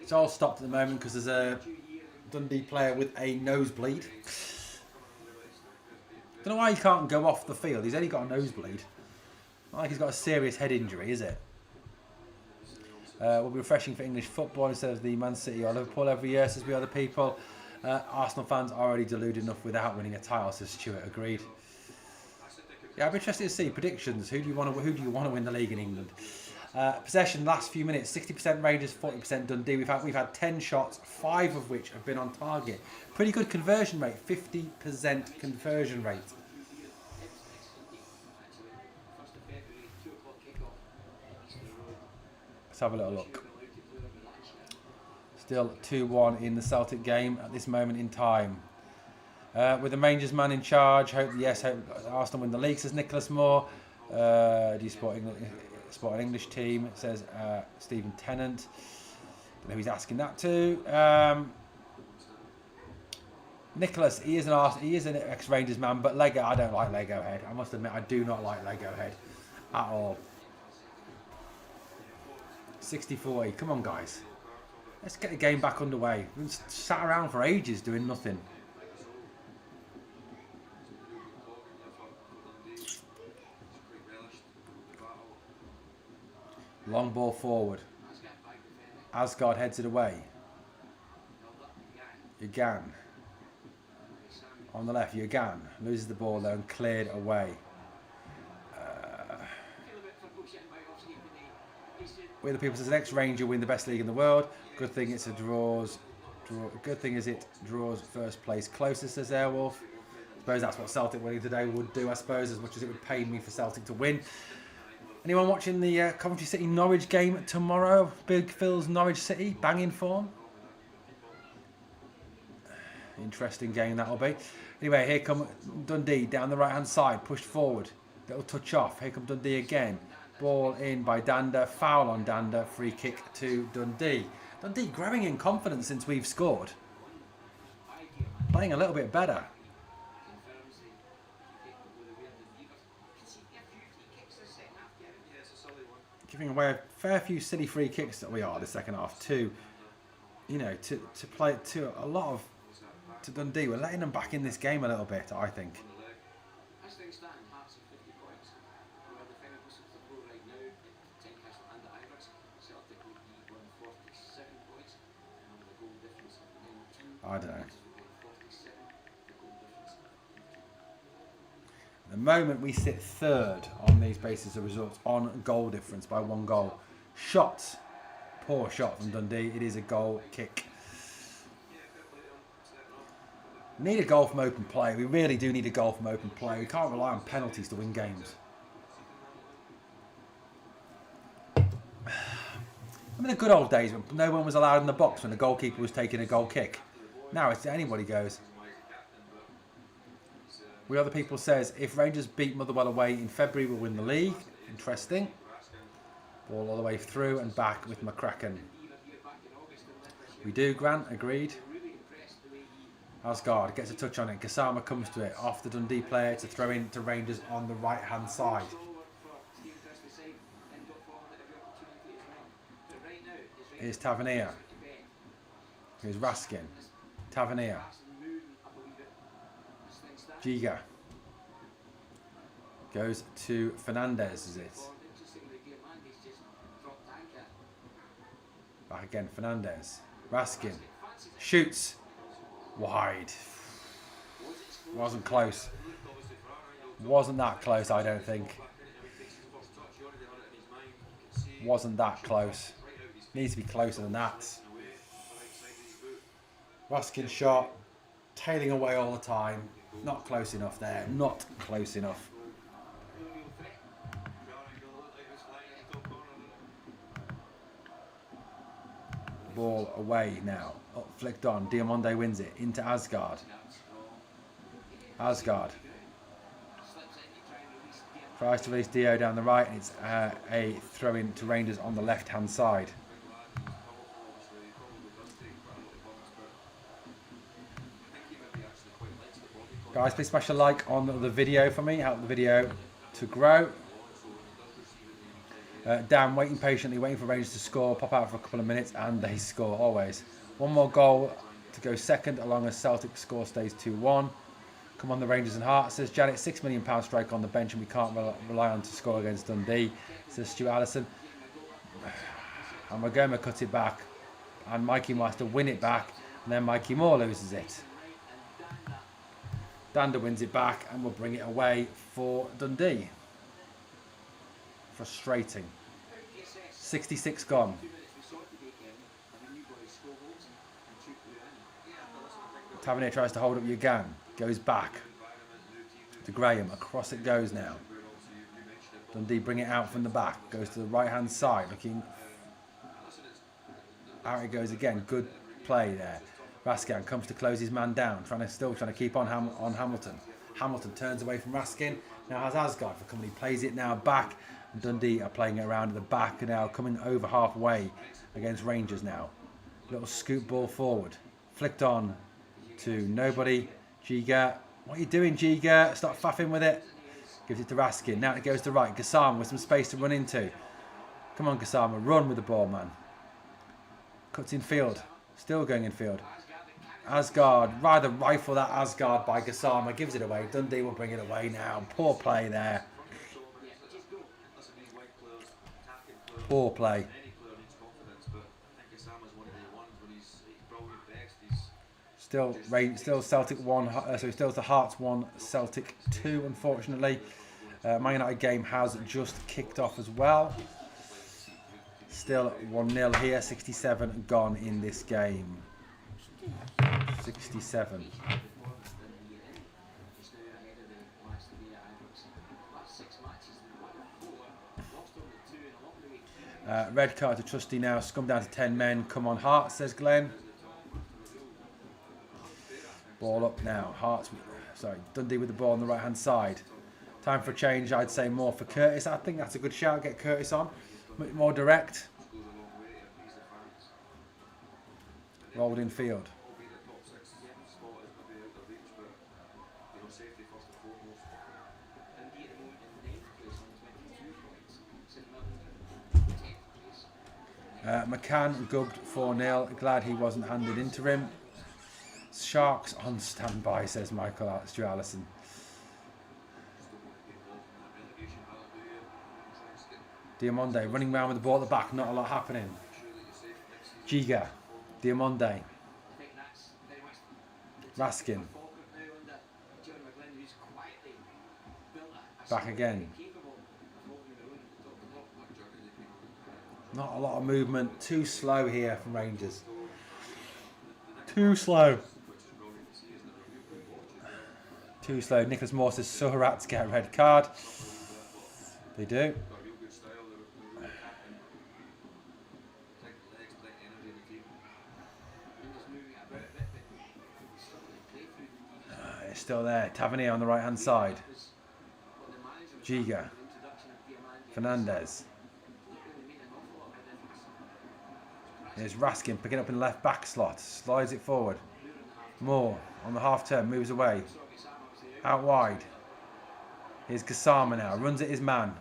It's all stopped at the moment because there's a Dundee player with a nosebleed. Don't know why he can't go off the field. He's only got a nosebleed. Not like he's got a serious head injury, is it? Will be refreshing for English football instead of the Man City or Liverpool every year, says we other people. Arsenal fans are already deluded enough without winning a title, says Stuart. Agreed. Yeah, I'd be interested to see predictions. Who do you want to win the league in England? Possession last few minutes: 60% Rangers, 40% Dundee. We've had 10 shots, 5 of which have been on target. Pretty good conversion rate, 50% conversion rate. Let's have a little look. Still 2-1 in the Celtic game at this moment in time. With the Rangers man in charge, hope Arsenal win the league, says Nicholas Moore. Do you support an English team? It says Stephen Tennant. Don't know who he's asking that to. Nicholas, he is an ex-Rangers man, but Lego, I don't like Lego Head. I must admit, I do not like Lego Head at all. 60-40, come on guys. Let's get the game back underway. We've sat around for ages doing nothing. Long ball forward. Asgard heads it away. Yagan. On the left, Yagan loses the ball though and cleared away. We're the people says the next Ranger win the best league in the world. Good thing it's a draws. Good thing is it draws first place closest, says Airwolf. I suppose that's what Celtic winning today would do, I suppose, as much as it would pay me for Celtic to win. Anyone watching the Coventry City Norwich game tomorrow? Big Phil's Norwich City, banging form. Interesting game that'll be. Anyway, here come Dundee down the right hand side, pushed forward. Little touch off. Here come Dundee again. Ball in by Danda, foul on Danda, free kick to Dundee. Dundee growing in confidence since we've scored. Playing a little bit better. Giving away a fair few silly free kicks that we are the second half to play to a lot of to Dundee. We're letting them back in this game a little bit, I think. I don't know. At the moment we sit third on these basis of results on goal difference by 1 goal. Shots. Poor shot from Dundee. It is a goal kick. We need a goal from open play. We really do need a goal from open play. We can't rely on penalties to win games. I mean the good old days when no one was allowed in the box when the goalkeeper was taking a goal kick. Now it's anybody goes. We other people says if Rangers beat Motherwell away in February, we'll win the league. Interesting. Ball all the way through and back with McCracken. We do, Grant. Agreed. Asgard gets a touch on it. Gassama comes to it. Off the Dundee player to throw in to Rangers on the right hand side. Here's Tavernier. Here's Raskin. Tavernier. Giga. Goes to Fernandez, is it? Back again, Fernandez. Raskin. Shoots. Wide. Wasn't close. Wasn't that close, I don't think. Wasn't that close. Needs to be closer than that. Raskin shot. Tailing away all the time. Not close enough there. Not close enough. Ball away now. Up, flicked on. Diamonde wins it. Into Asgard. Asgard. Tries to release Dio down the right. And it's a throw in to Rangers on the left hand side. Guys, please smash a like on the video for me. Help the video to grow. Dan waiting patiently, waiting for Rangers to score. Pop out for a couple of minutes and they score always. One more goal to go second, along as Celtic score stays 2-1. Come on, the Rangers and Hearts, says Janet. £6 million strike on the bench and we can't rely on to score against Dundee, says Stu Allison. And Magoma cuts it back and Mikey Master win it back and then Mikey Moore loses it. Dander wins it back and will bring it away for Dundee. Frustrating. 66 gone. Tavernier tries to hold up Ugan. Goes back to Graham. Across it goes now. Dundee bring it out from the back. Goes to the right hand side. Looking. Out it goes again. Good play there. Raskin comes to close his man down. Still trying to keep on Hamilton. Hamilton turns away from Raskin. Now has Asgard for company. Plays it now back. And Dundee are playing it around at the back now. Coming over halfway against Rangers now. Little scoop ball forward. Flicked on to nobody. Giga, what are you doing, Giga? Stop faffing with it. Gives it to Raskin. Now it goes to right. Gassama with some space to run into. Come on, Gassama. Run with the ball, man. Cuts in field. Still going in field. Asgard. Rather rifle that Asgard by Gassama. Gives it away. Dundee will bring it away now. Poor play there. Poor play. Still Celtic 1, so still the Hearts 1, Celtic 2, unfortunately. Man United game has just kicked off as well. Still 1-0 here, 67 gone in this game. 67. Red card to Trusty now, scum down to 10 men. Come on, Hearts, says Glenn. Ball up now. Dundee with the ball on the right hand side. Time for a change, I'd say more for Curtis. I think that's a good shout. Get Curtis on. A bit more direct. Rolled in field. McCann gubbed 4-0. Glad he wasn't handed into him. Sharks on standby, says Michael Stu Allison. Diamonde running around with the ball at the back, not a lot happening. Giga, Diamonde, Raskin, back again. Not a lot of movement, too slow here from Rangers. Too slow. Too slow. Nicholas Moore says Surats get a red card. They do. It's still there. Tavernier on the right hand side. Giga. Fernandez. Here's Raskin picking up in the left back slot. Slides it forward. Moore on the half turn. Moves away. Out wide. Here's Gassama now. Runs at his man.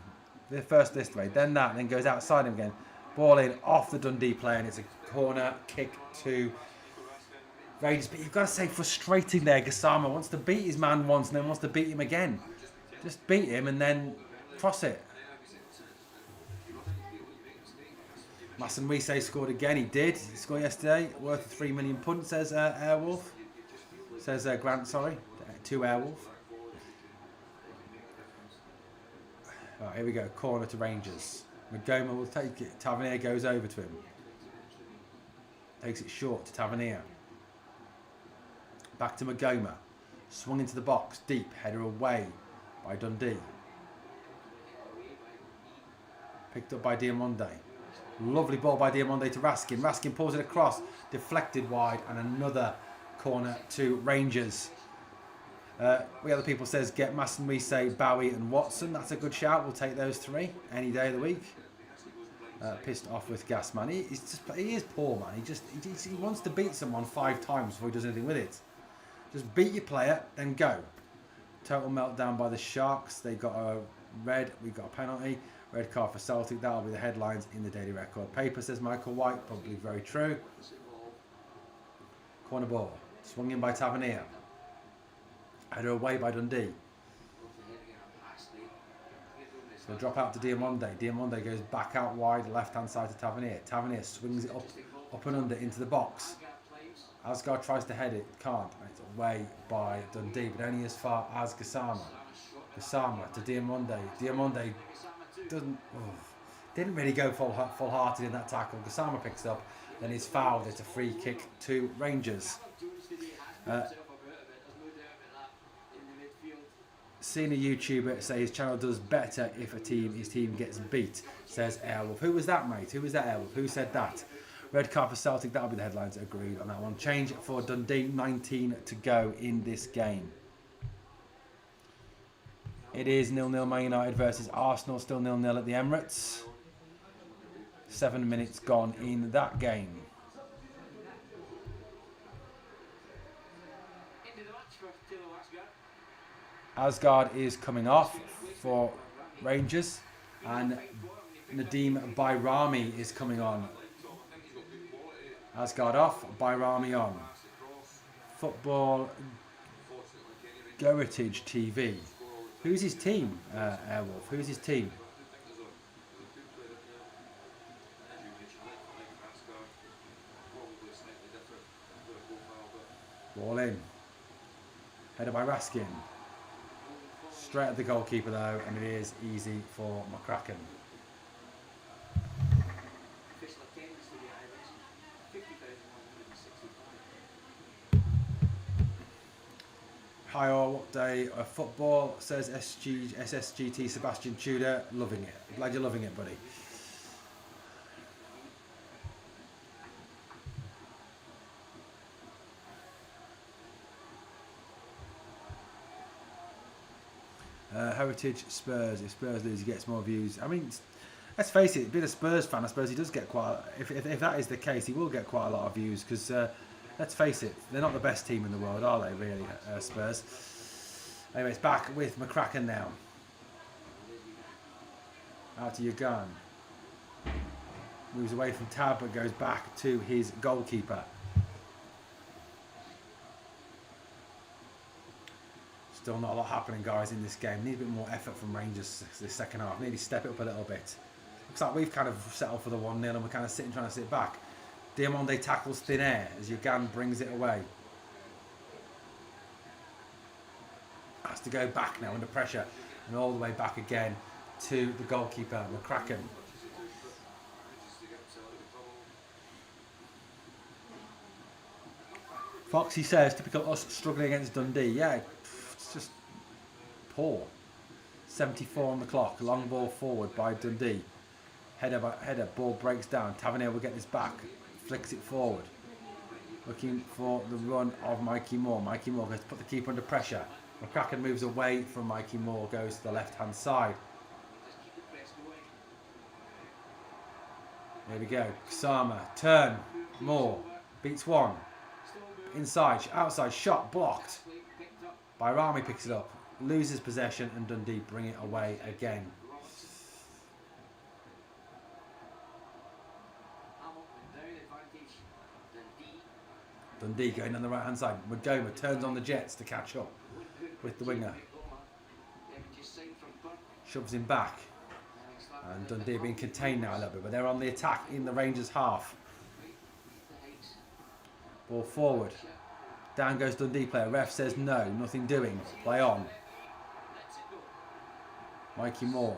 First this way. Then that. Then goes outside him again. Ball in off the Dundee player. And it's a corner kick to Rangers. But you've got to say frustrating there. Gassama wants to beat his man once and then wants to beat him again. Just beat him and then cross it. Masson Wise scored again. He did. He scored yesterday. Worth £3 million, says Airwolf. Says Grant, sorry. To Airwolf. Right, here we go. Corner to Rangers. Magoma will take it. Tavernier goes over to him. Takes it short to Tavernier. Back to Magoma. Swung into the box. Deep. Header away by Dundee. Picked up by Diamonde. Lovely ball by Diamonde to Raskin. Raskin pulls it across. Deflected wide. And another corner to Rangers. We other people says get Masson, we say Bowie and Watson. That's a good shout. We'll take those three any day of the week. Pissed off with Gas, man. He is poor, man. He wants to beat someone 5 times before he does anything with it. Just beat your player, then go. Total meltdown by the Sharks. They got a red. We got a penalty. Red card for Celtic. That'll be the headlines in the Daily Record paper, says Michael White. Probably very true. Corner ball. Swung in by Tavernier. Header away by Dundee. So drop out to Diamonde. Diamonde goes back out wide, left-hand side to Tavernier. Tavernier swings it up and under into the box. Asgard tries to head it, can't. It's away by Dundee, but only as far as Gassama. Gassama to Diamonde. Diamonde didn't really go full-hearted in that tackle. Gassama picks it up, then he's fouled. It's a free kick to Rangers. Seen a YouTuber say his channel does better if his team gets beat, says Airwolf. Who was that, mate? Who was that, Airwolf? Who said that? Red card for Celtic, that'll be the headlines. Agreed on that one. Change for Dundee, 19 to go in this game. It is 0-0 Man United versus Arsenal, still 0-0 at the Emirates. 7 minutes gone in that game. Asgard is coming off for Rangers, and Nadim Bayrami is coming on. Asgard off, Bayrami on. Football Heritage TV. Who's his team, Airwolf? Who's his team? Ball in. Headed by Raskin. Straight at the goalkeeper though, and it is easy for McCracken. Hi all, what day of football, says SSGT Sebastian Tudor. Loving it. Glad you're loving it, buddy. Heritage Spurs. If Spurs lose, he gets more views. I mean, let's face it, being a Spurs fan, I suppose he does get quite. If that is the case, he will get quite a lot of views because let's face it, they're not the best team in the world, are they? Really, Spurs. Anyway, it's back with McCracken now. Out to Yagan. Moves away from Tab, but goes back to his goalkeeper. Still not a lot happening, guys, in this game. Need a bit more effort from Rangers this second half. Need to step it up a little bit. Looks like we've kind of settled for the 1-0 and we're kind of trying to sit back. Diamonde tackles thin air as Yagan brings it away. Has to go back now under pressure and all the way back again to the goalkeeper, McCracken. Foxy says, typical us struggling against Dundee. Yeah, it's just poor. 74 on the clock. Long ball forward by Dundee. Header, ball breaks down. Tavernier will get this back. Flicks it forward. Looking for the run of Mikey Moore. Mikey Moore has put the keeper under pressure. McCracken moves away from Mikey Moore, goes to the left-hand side. There we go. Kusama, turn, Moore, beats one. Inside, outside, shot, blocked. Bayrami picks it up, loses possession, and Dundee bring it away again. Dundee going on the right-hand side. Magoma turns on the Jets to catch up with the winger. Shoves him back. And Dundee being contained now a little bit, but they're on the attack in the Rangers half. Ball forward. Down goes Dundee player. Ref says no, nothing doing. Play on. Mikey Moore.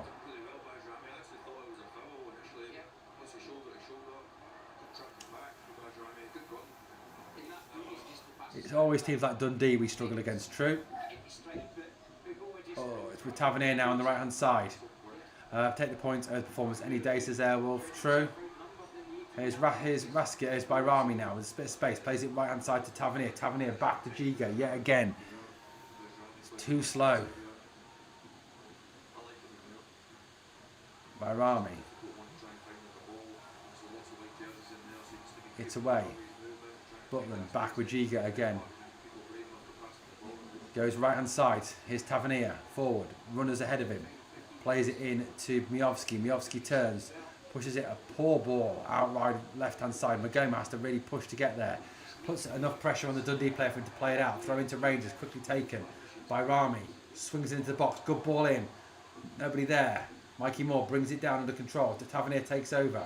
It's always teams like Dundee we struggle against, true. Oh, it's with Tavernier now on the right-hand side. Take the points over performance any day, says Airwolf. True. Here's Bayrami now with a bit of space. Plays it right-hand side to Tavernier. Tavernier back to Giga yet again. It's too slow. Bayrami. It's away. Butland back with Giga again. Goes right hand side. Here's Tavernier. Forward. Runners ahead of him. Plays it in to Miovski. Miovski turns. Pushes it. A poor ball. Outright left hand side. Magoma has to really push to get there. Puts enough pressure on the Dundee player for him to play it out. Throw into Rangers. Quickly taken by Rami. Swings it into the box. Good ball in. Nobody there. Mikey Moore brings it down under control. Tavernier takes over.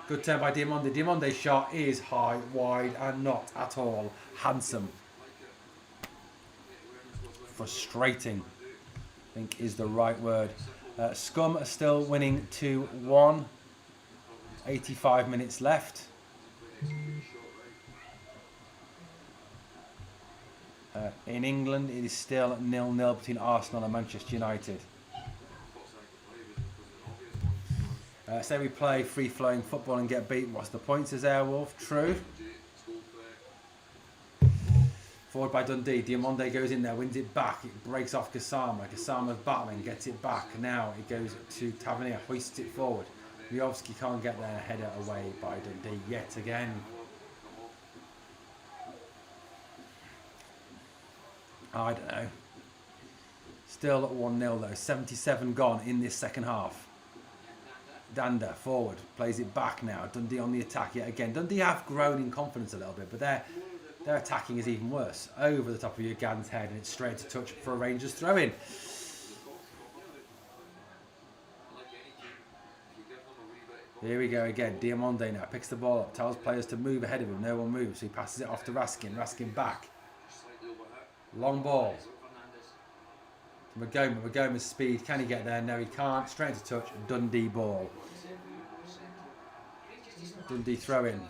Good turn by Diamonde. Diamonde's shot is high, wide, and not at all handsome. Frustrating, I think is the right word. Scum are still winning 2-1. 85 minutes left. In England, it is still 0-0 between Arsenal and Manchester United. Say we play free-flowing football and get beat. What's the point, says Airwolf. True. Forward by Dundee. Diamonde goes in there, wins it back. It breaks off Gassama. Gassama's battling, gets it back. Now it goes to Tavernier, hoists it forward. Miovski can't get there. Header away by Dundee yet again. I don't know. Still at 1-0 though. 77 gone in this second half. Dander forward, plays it back now. Dundee on the attack yet again. Dundee have grown in confidence a little bit, but their attacking is even worse. Over the top of Ugan's head, and it's straight to touch for a Rangers throw-in. Here we go again. Diamonde now picks the ball up, tells players to move ahead of him. No one moves, so he passes it off to Raskin. Raskin back. Long ball. Magoma. Magoma's speed. Can he get there? No, he can't. Straight to touch. Dundee ball. Dundee throw in.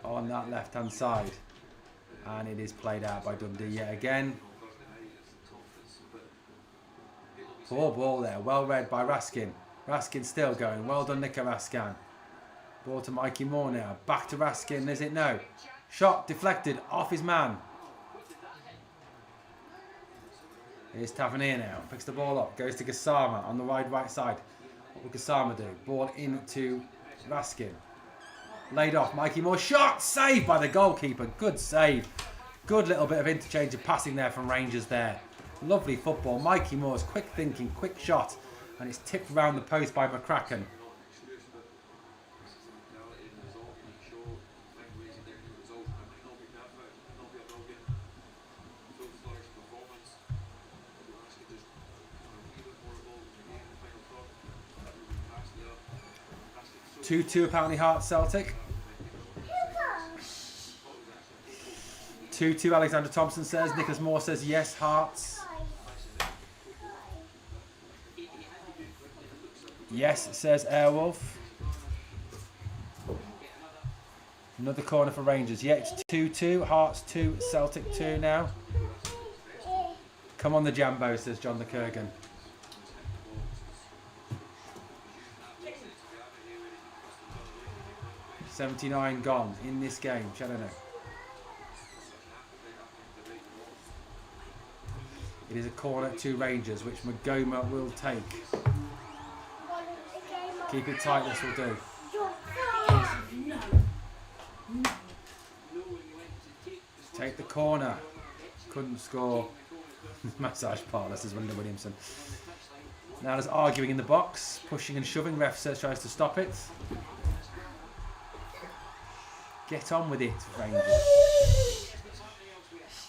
On that left hand side. And it is played out by Dundee yet again. Poor ball there. Well read by Raskin. Raskin still going. Well done, Nico Raskin. Ball to Mikey Moore now. Back to Raskin. Is it? No. Shot deflected off his man. Here's Tavernier now. Picks the ball up. Goes to Gassama on the right side. What will Gassama do? Ball into Raskin. Laid off. Mikey Moore. Shot! Saved by the goalkeeper. Good save. Good little bit of interchange of passing there from Rangers there. Lovely football. Mikey Moore's quick thinking, quick shot. And it's tipped around the post by McCracken. Two apparently Hearts Celtic. 2-2 Alexander Thompson says. Nicholas Moore says yes, Hearts. Yes, says Airwolf. Another corner for Rangers. Yeah, it's 2-2. Hearts 2, Celtic 2 now. Come on the Jambo, says John the Kurgan. 79 gone in this game. Cheltenham. It is a corner to Rangers, which Magoma will take. Keep it tight, this will do. Take the corner. Couldn't score. Massage parlour, says Wyndham Williamson. Now there's arguing in the box. Pushing and shoving. Ref says tries to stop it. Get on with it, Rangers.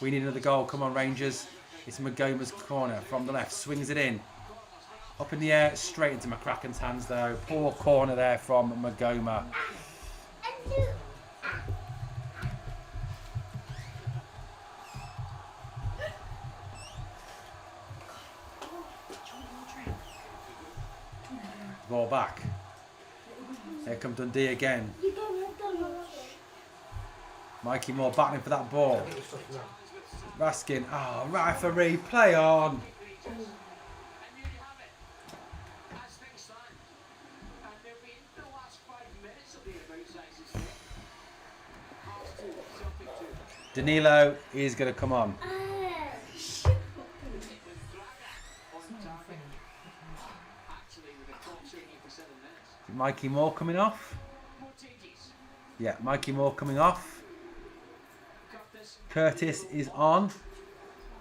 We need another goal. Come on, Rangers. It's Magoma's corner from the left. Swings it in. Up in the air, straight into McCracken's hands, though. Poor corner there from Magoma. Ball back. Here come Dundee again. Mikey Moore battling for that ball. Raskin. Oh, referee, play on. Danilo is going to come on. Mikey Moore coming off. Yeah, Mikey Moore coming off. Curtis is on.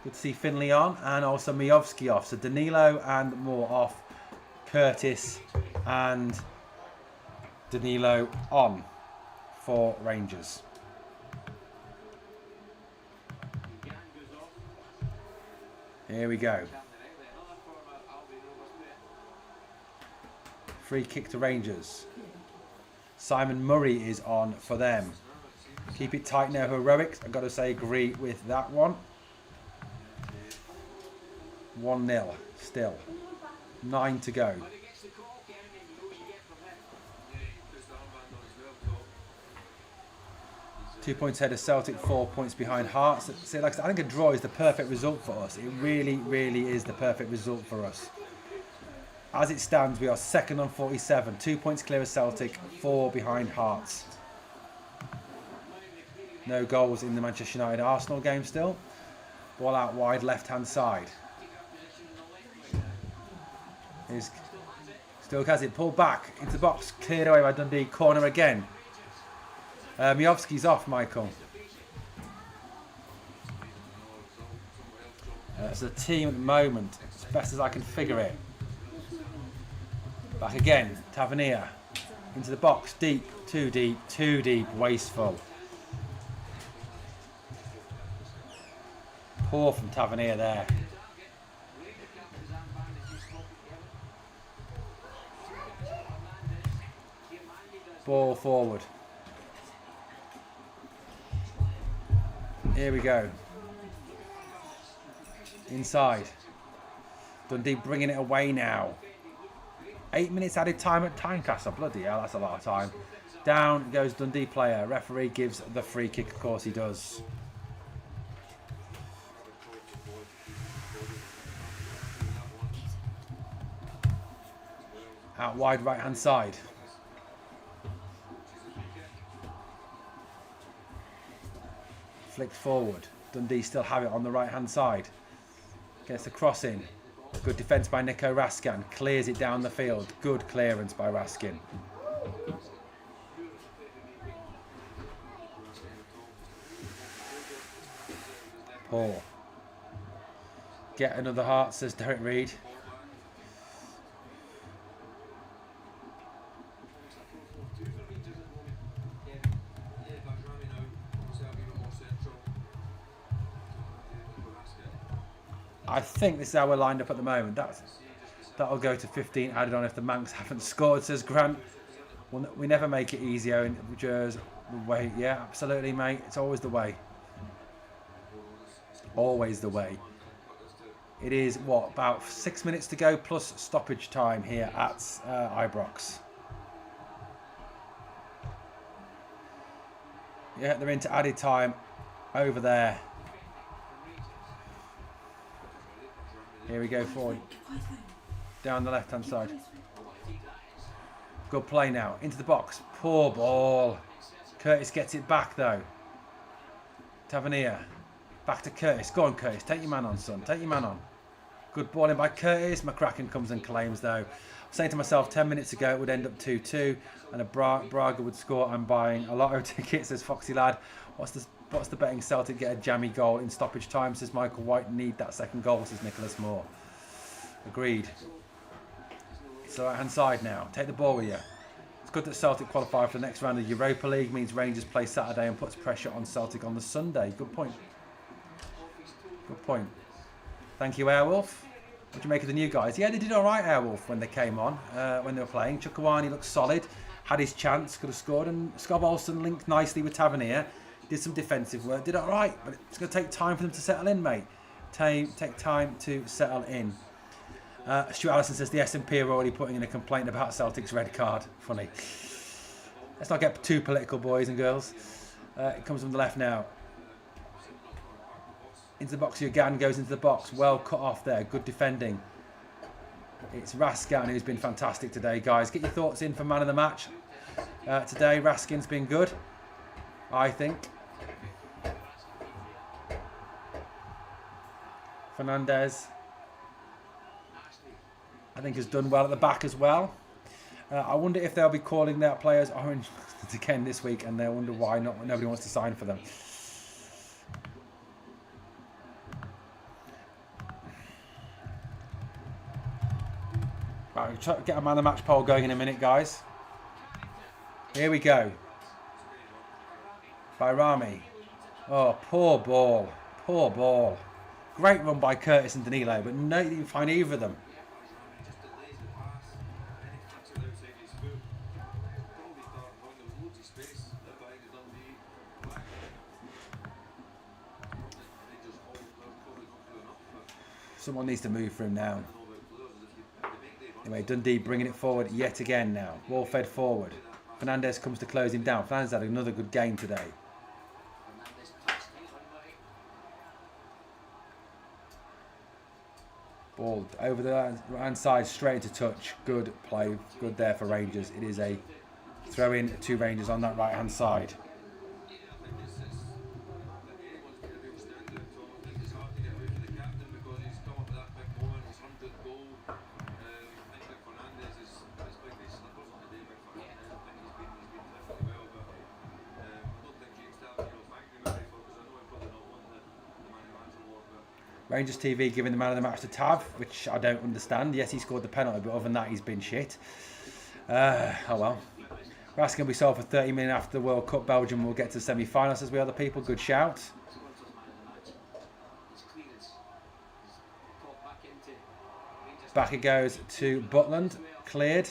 Good to see Finley on. And also Miovski off. So Danilo and Moore off. Curtis and Danilo on for Rangers. Here we go. Free kick to Rangers. Simon Murray is on for them. Keep it tight now, heroics. I've got to say, agree with that one. 1-0 still. 9 to go. 2 points ahead of Celtic, 4 points behind Hearts. See, like I think a draw is the perfect result for us. It really, really is the perfect result for us. As it stands, we are second on 47. 2 points clear of Celtic, 4 behind Hearts. No goals in the Manchester United Arsenal game still. Ball out wide, left-hand side. Still has it, pulled back into the box, cleared away by Dundee, corner again. Miovski's off, Michael. It's a team at the moment, as best as I can figure it. Back again, Tavernier. Into the box, deep, too deep, wasteful. Poor from Tavernier there. Ball forward. Here we go. Inside. Dundee bringing it away now. 8 minutes added time at Tynecastle. Bloody hell, that's a lot of time. Down goes Dundee player. Referee gives the free kick. Of course he does. Out wide right hand side. Flicked forward. Dundee still have it on the right hand side. Gets the cross in. Good defence by Nico Raskin. Clears it down the field. Good clearance by Raskin. Poor. Get another heart, says Derek Reed. I think this is how we're lined up at the moment. That'll go to 15 added on if the Manx haven't scored, says Grant. Well, we never make it easier in Jersey. The way, yeah, absolutely, mate. It's always the way. Always the way. It is, what, about 6 minutes to go plus stoppage time here at Ibrox. Yeah, they're into added time over there. Here we go forward. Down the left-hand side. Good play now. Into the box. Poor ball. Curtis gets it back, though. Tavernier. Back to Curtis. Go on, Curtis. Take your man on, son. Take your man on. Good ball in by Curtis. McCracken comes and claims, though. I'm saying to myself 10 minutes ago it would end up 2-2 and a Braga would score. I'm buying a lotto ticket, says Foxy Lad. What's the betting Celtic get a jammy goal in stoppage time, says Michael White. Need that second goal, says Nicholas Moore. Agreed. It's the right hand side now. Take the ball with you. It's good that Celtic qualify for the next round of the Europa League. Means Rangers play Saturday and puts pressure on Celtic on the Sunday. Good point. Good point. Thank you, Airwolf. What do you make of the new guys? Yeah, they did all right, Airwolf, when they came on, when they were playing. Chukwueze looked solid, had his chance, could have scored, and Scott Olsen linked nicely with Tavernier. Did some defensive work, did all right, but it's going to take time for them to settle in, mate. Take time to settle in. Stuart Allison says the SNP are already putting in a complaint about Celtic's red card. Funny. Let's not get too political, boys and girls. It comes from the left now. Into the box, Ugan goes into the box. Well cut off there. Good defending. It's Raskin who's been fantastic today, guys. Get your thoughts in for man of the match. Today, Raskin's been good, I think. Fernandez, I think, has done well at the back as well. I wonder if they'll be calling their players orange again this week, and they'll wonder why nobody wants to sign for them. Right, try to get a man of the match poll going in a minute, guys. Here we go. By Rami. Oh, poor ball. Poor ball. Great run by Curtis and Danilo, but no, you can find either of them. Someone needs to move for him now. Anyway, Dundee bringing it forward yet again now. Ball fed forward. Fernandez comes to close him down. Fernandez had another good game today. Ball over the right hand side, straight into touch. Good play. Good there for Rangers. It is a throw in to Rangers on that right hand side. Rangers TV giving the man of the match to Tav, which I don't understand. Yes, he scored the penalty, but other than that, he's been shit. Oh well. Raskin will be sold for 30 million after the World Cup. Belgium will get to the semi-finals as we other people. Good shout. Back it goes to Butland. Cleared.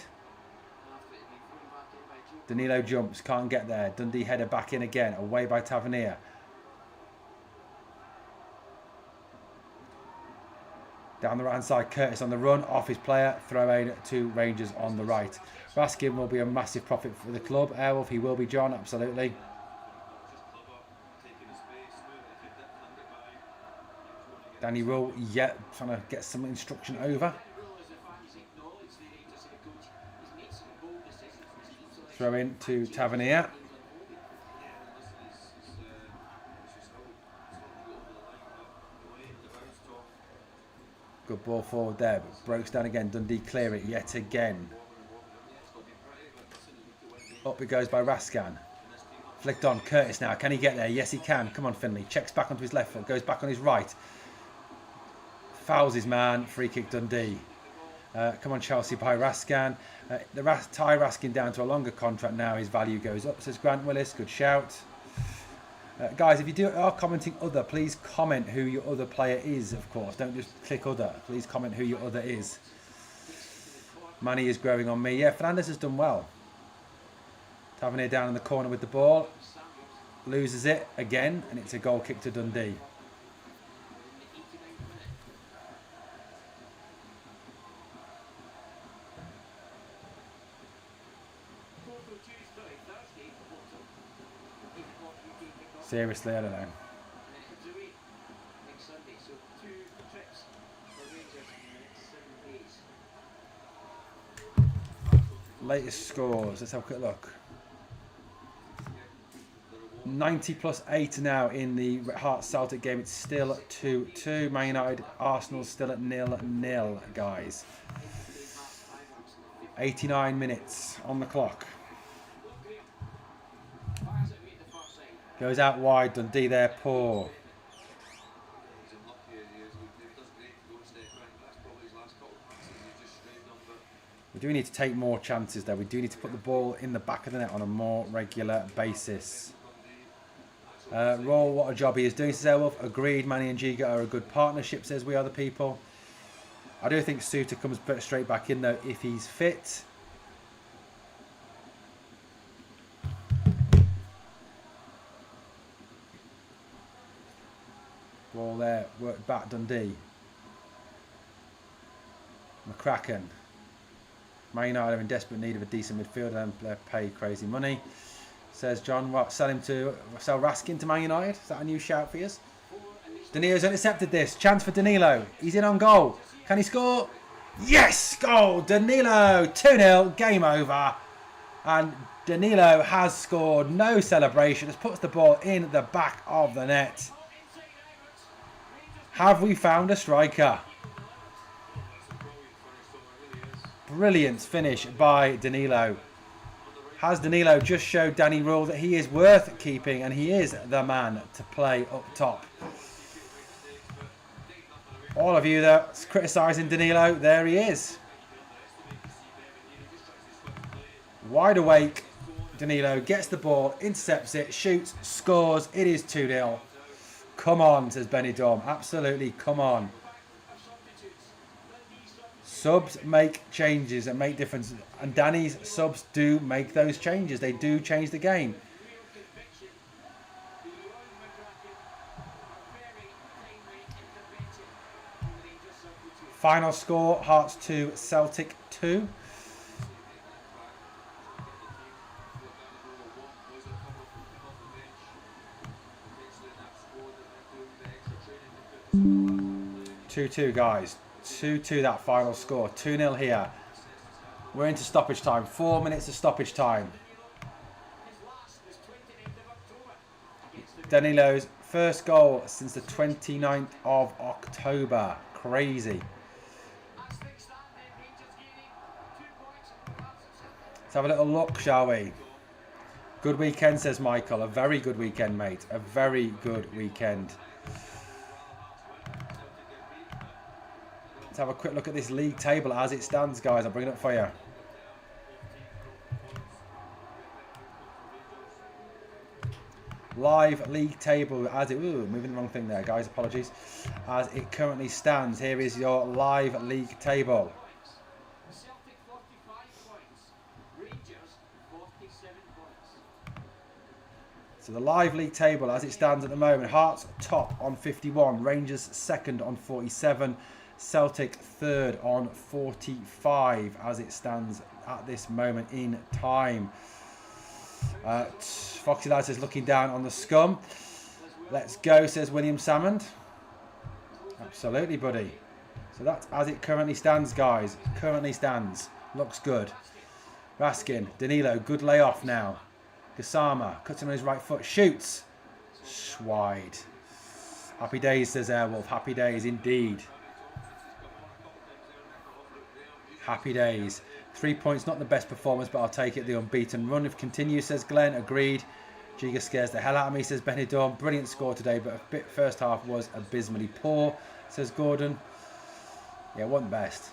Danilo jumps, can't get there. Dundee header back in again. Away by Tavernier. Down the right hand side, Curtis on the run, off his player, throw in to Rangers on the right. Raskin will be a massive profit for the club. Airwolf, he will be, John, absolutely. Danny Rule, yeah, trying to get some instruction over. Throw in to Tavernier. Good ball forward there, but breaks down again. Dundee clear it yet again. Up it goes by Raskin. Flicked on. Curtis now. Can he get there? Yes, he can. Come on, Finley. Checks back onto his left foot. Goes back on his right. Fouls his man. Free kick Dundee. Come on, Chelsea by Raskin. Tie Raskin down to a longer contract now. His value goes up, says Grant Willis. Good shout. Guys, if you are commenting other, please comment who your other player is, of course. Don't just click other. Please comment who your other is. Money is growing on me. Yeah, Fernandez has done well. Tavernier down in the corner with the ball. Loses it again, and it's a goal kick to Dundee. Seriously, I don't know. Latest scores. Let's have a quick look. 90 plus 8 now in the Hearts Celtic game. It's still 2-2. Man United, Arsenal still at 0-0, guys. 89 minutes on the clock. Goes out wide, Dundee there, poor. We do need to take more chances there. We do need to put the ball in the back of the net on a more regular basis. Raw, what a job he is doing, says Airwolf. Agreed, Manny and Giga are a good partnership, says We Are The People. I do think Suter comes straight back in though if he's fit. Ball there, worked back Dundee. McCracken. Man United are in desperate need of a decent midfielder and they're paid crazy money. Says John, what, sell Raskin to Man United? Is that a new shout for you? Danilo's intercepted this. Chance for Danilo. He's in on goal. Can he score? Yes! Goal! Danilo! 2-0. Game over. And Danilo has scored. No celebration. Just puts the ball in the back of the net. Have we found a striker? Brilliant finish by Danilo. Has Danilo just showed Danny Rule that he is worth keeping and he is the man to play up top. All of you that's criticising Danilo, there he is. Wide awake. Danilo gets the ball, intercepts it, shoots, scores. It is 2-0. Come on, says Benidorm. Absolutely, come on. Subs make changes and make differences. And Danny's subs do make those changes. They do change the game. Final score, Hearts 2, Celtic 2. Two, guys. 2-2 that final score. 2-0 here. We're into stoppage time. 4 minutes of stoppage time. Danilo's first goal since the 29th of October. Crazy. Let's have a little look, shall we? Good weekend, says Michael. A very good weekend, mate. A very good weekend. Let's have a quick look at this league table as it stands, guys. I'll bring it up for you. Live league table as it... Ooh, moving the wrong thing there, guys. Apologies. As it currently stands, here is your live league table. So the live league table as it stands at the moment. Hearts top on 51. Rangers second on 47. Celtic third on 45 as it stands at this moment in time. Foxy Lad says looking down on the scum. Let's go, says William Salmond. Absolutely, buddy. So that's as it currently stands, guys. Currently stands. Looks good. Raskin, Danilo, good layoff now. Gassama cuts him on his right foot. Shoots. Wide. Happy days, says Airwolf. Happy days indeed. Happy days. 3 points, not the best performance, but I'll take it. The unbeaten run if continues, says Glenn. Agreed. Giga scares the hell out of me, says Benidorm. Brilliant score today, but a bit first half was abysmally poor, says Gordon. Yeah, wasn't the best.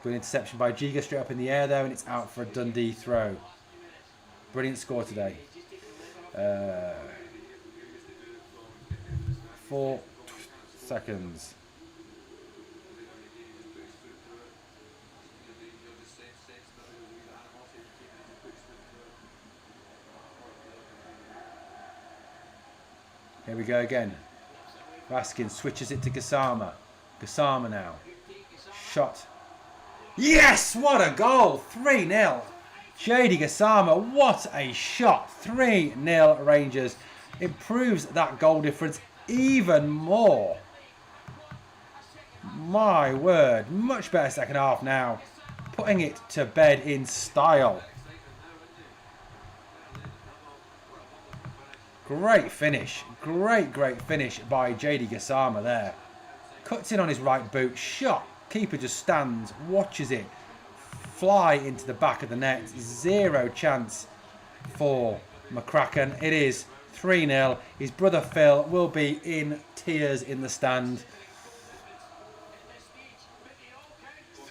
Good interception by Giga straight up in the air there, and it's out for a Dundee throw. Brilliant score today. 4 seconds. Here we go again. Raskin switches it to Gassama. Gassama now. Shot. Yes! What a goal! 3-0. JD Gassama, what a shot. 3-0 Rangers. Improves that goal difference even more. My word. Much better second half now. Putting it to bed in style. Great finish. Great finish by JD Gassama there. Cuts in on his right boot. Shot. Keeper just stands, watches it fly into the back of the net. Zero chance for McCracken. It is 3-0. His brother Phil will be in tears in the stand.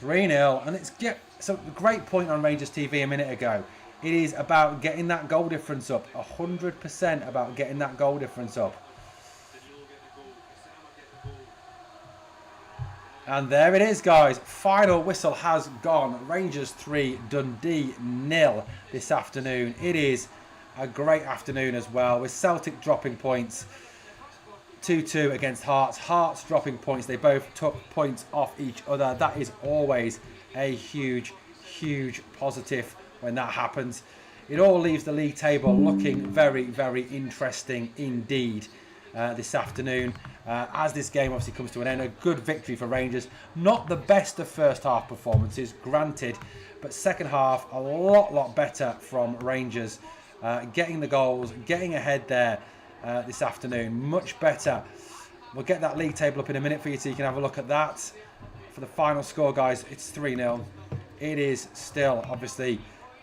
3-0. And it's so a great point on Rangers TV a minute ago. It is about getting that goal difference up. 100% about getting that goal difference up. And there it is, guys. Final whistle has gone. Rangers 3, Dundee 0 this afternoon. It is a great afternoon as well, with Celtic dropping points. 2-2 against Hearts. Hearts dropping points. They both took points off each other. That is always a huge positive when that happens. It all leaves the league table looking very interesting indeed this afternoon. As this game obviously comes to an end, a good victory for Rangers. Not the best of first half performances, granted, but second half a lot better from Rangers. Getting the goals, getting ahead there this afternoon, much better. We'll get that league table up in a minute for you so you can have a look at that. For the final score, guys, it's 3-0. It is still obviously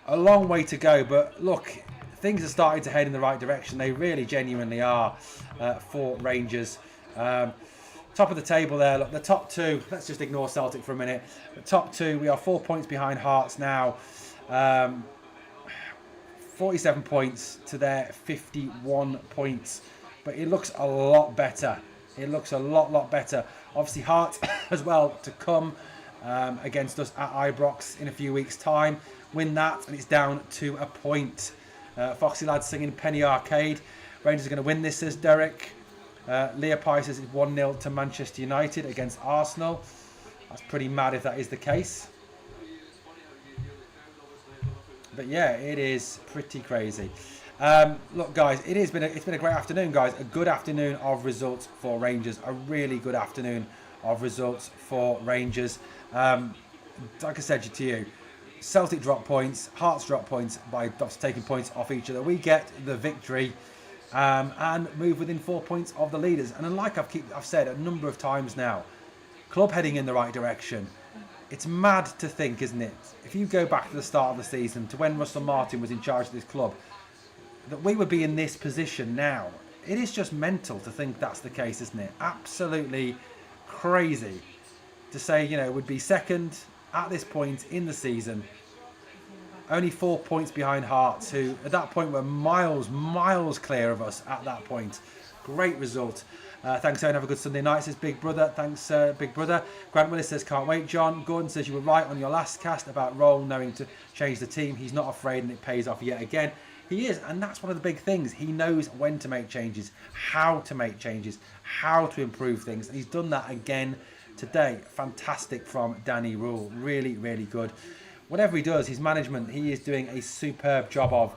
a long way to go, but look, things are starting to head in the right direction. They really genuinely are for Rangers. Top of the table there, look, the top two, let's just ignore Celtic for a minute. The top two, we are 4 points behind Hearts now. 47 points to their 51 points. But it looks a lot better. It looks a lot better. Obviously, Hearts as well to come against us at Ibrox in a few weeks' time. Win that, and it's down to a point. Foxy Lads singing Penny Arcade. Rangers are going to win this, says Derek. Leah Pye says it's 1-0 to Manchester United against Arsenal. That's pretty mad if that is the case. But yeah, it is pretty crazy. Look, guys, it's been a great afternoon, guys. A good afternoon of results for Rangers. A really good afternoon of results for Rangers. Like I said to you, Celtic drop points, Hearts drop points by taking points off each other. We get the victory and move within 4 points of the leaders. And like I've said a number of times now, club heading in the right direction. It's mad to think, isn't it? If you go back to the start of the season, to when Russell Martin was in charge of this club, that we would be in this position now. It is just mental to think that's the case, isn't it? Absolutely crazy to say, you know, would be second at this point in the season. Only 4 points behind Hearts, who at that point were miles clear of us at that point. Great result. Thanks, Owen. Have a good Sunday night, says Big Brother. Thanks, Big Brother. Grant Willis says, can't wait, John. Gordon says, you were right on your last cast about Roll knowing to change the team. He's not afraid and it pays off yet again. He is, and that's one of the big things. He knows when to make changes, how to make changes, how to improve things. And he's done that again today. Fantastic from Danny Rule. Really good. Whatever he does, his management, he is doing a superb job of.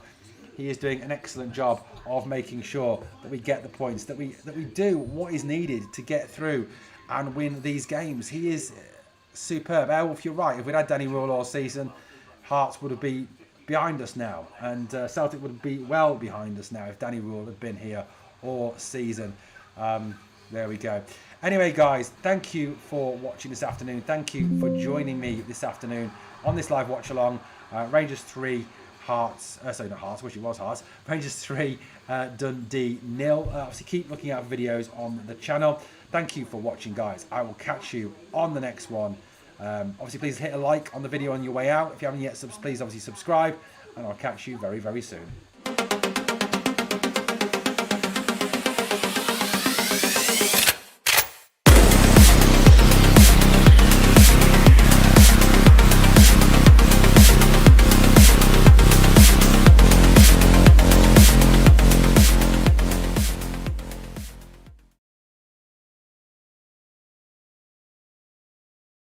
He is doing an excellent job of making sure that we get the points, that we do what is needed to get through and win these games. He is superb. Elf, you're right. If we'd had Danny Rule all season, Hearts would have been behind us now, and Celtic would be well behind us now if Danny Rule had been here all season. There we go. Anyway, guys, thank you for watching this afternoon. Thank you for joining me this afternoon on this live watch along. Rangers 3, Hearts, sorry, not Hearts, wish it was Hearts. Rangers 3, Dundee 0. Obviously, keep looking at videos on the channel. Thank you for watching, guys. I will catch you on the next one. Obviously, please hit a like on the video on your way out. If you haven't yet, please obviously subscribe, and I'll catch you very soon.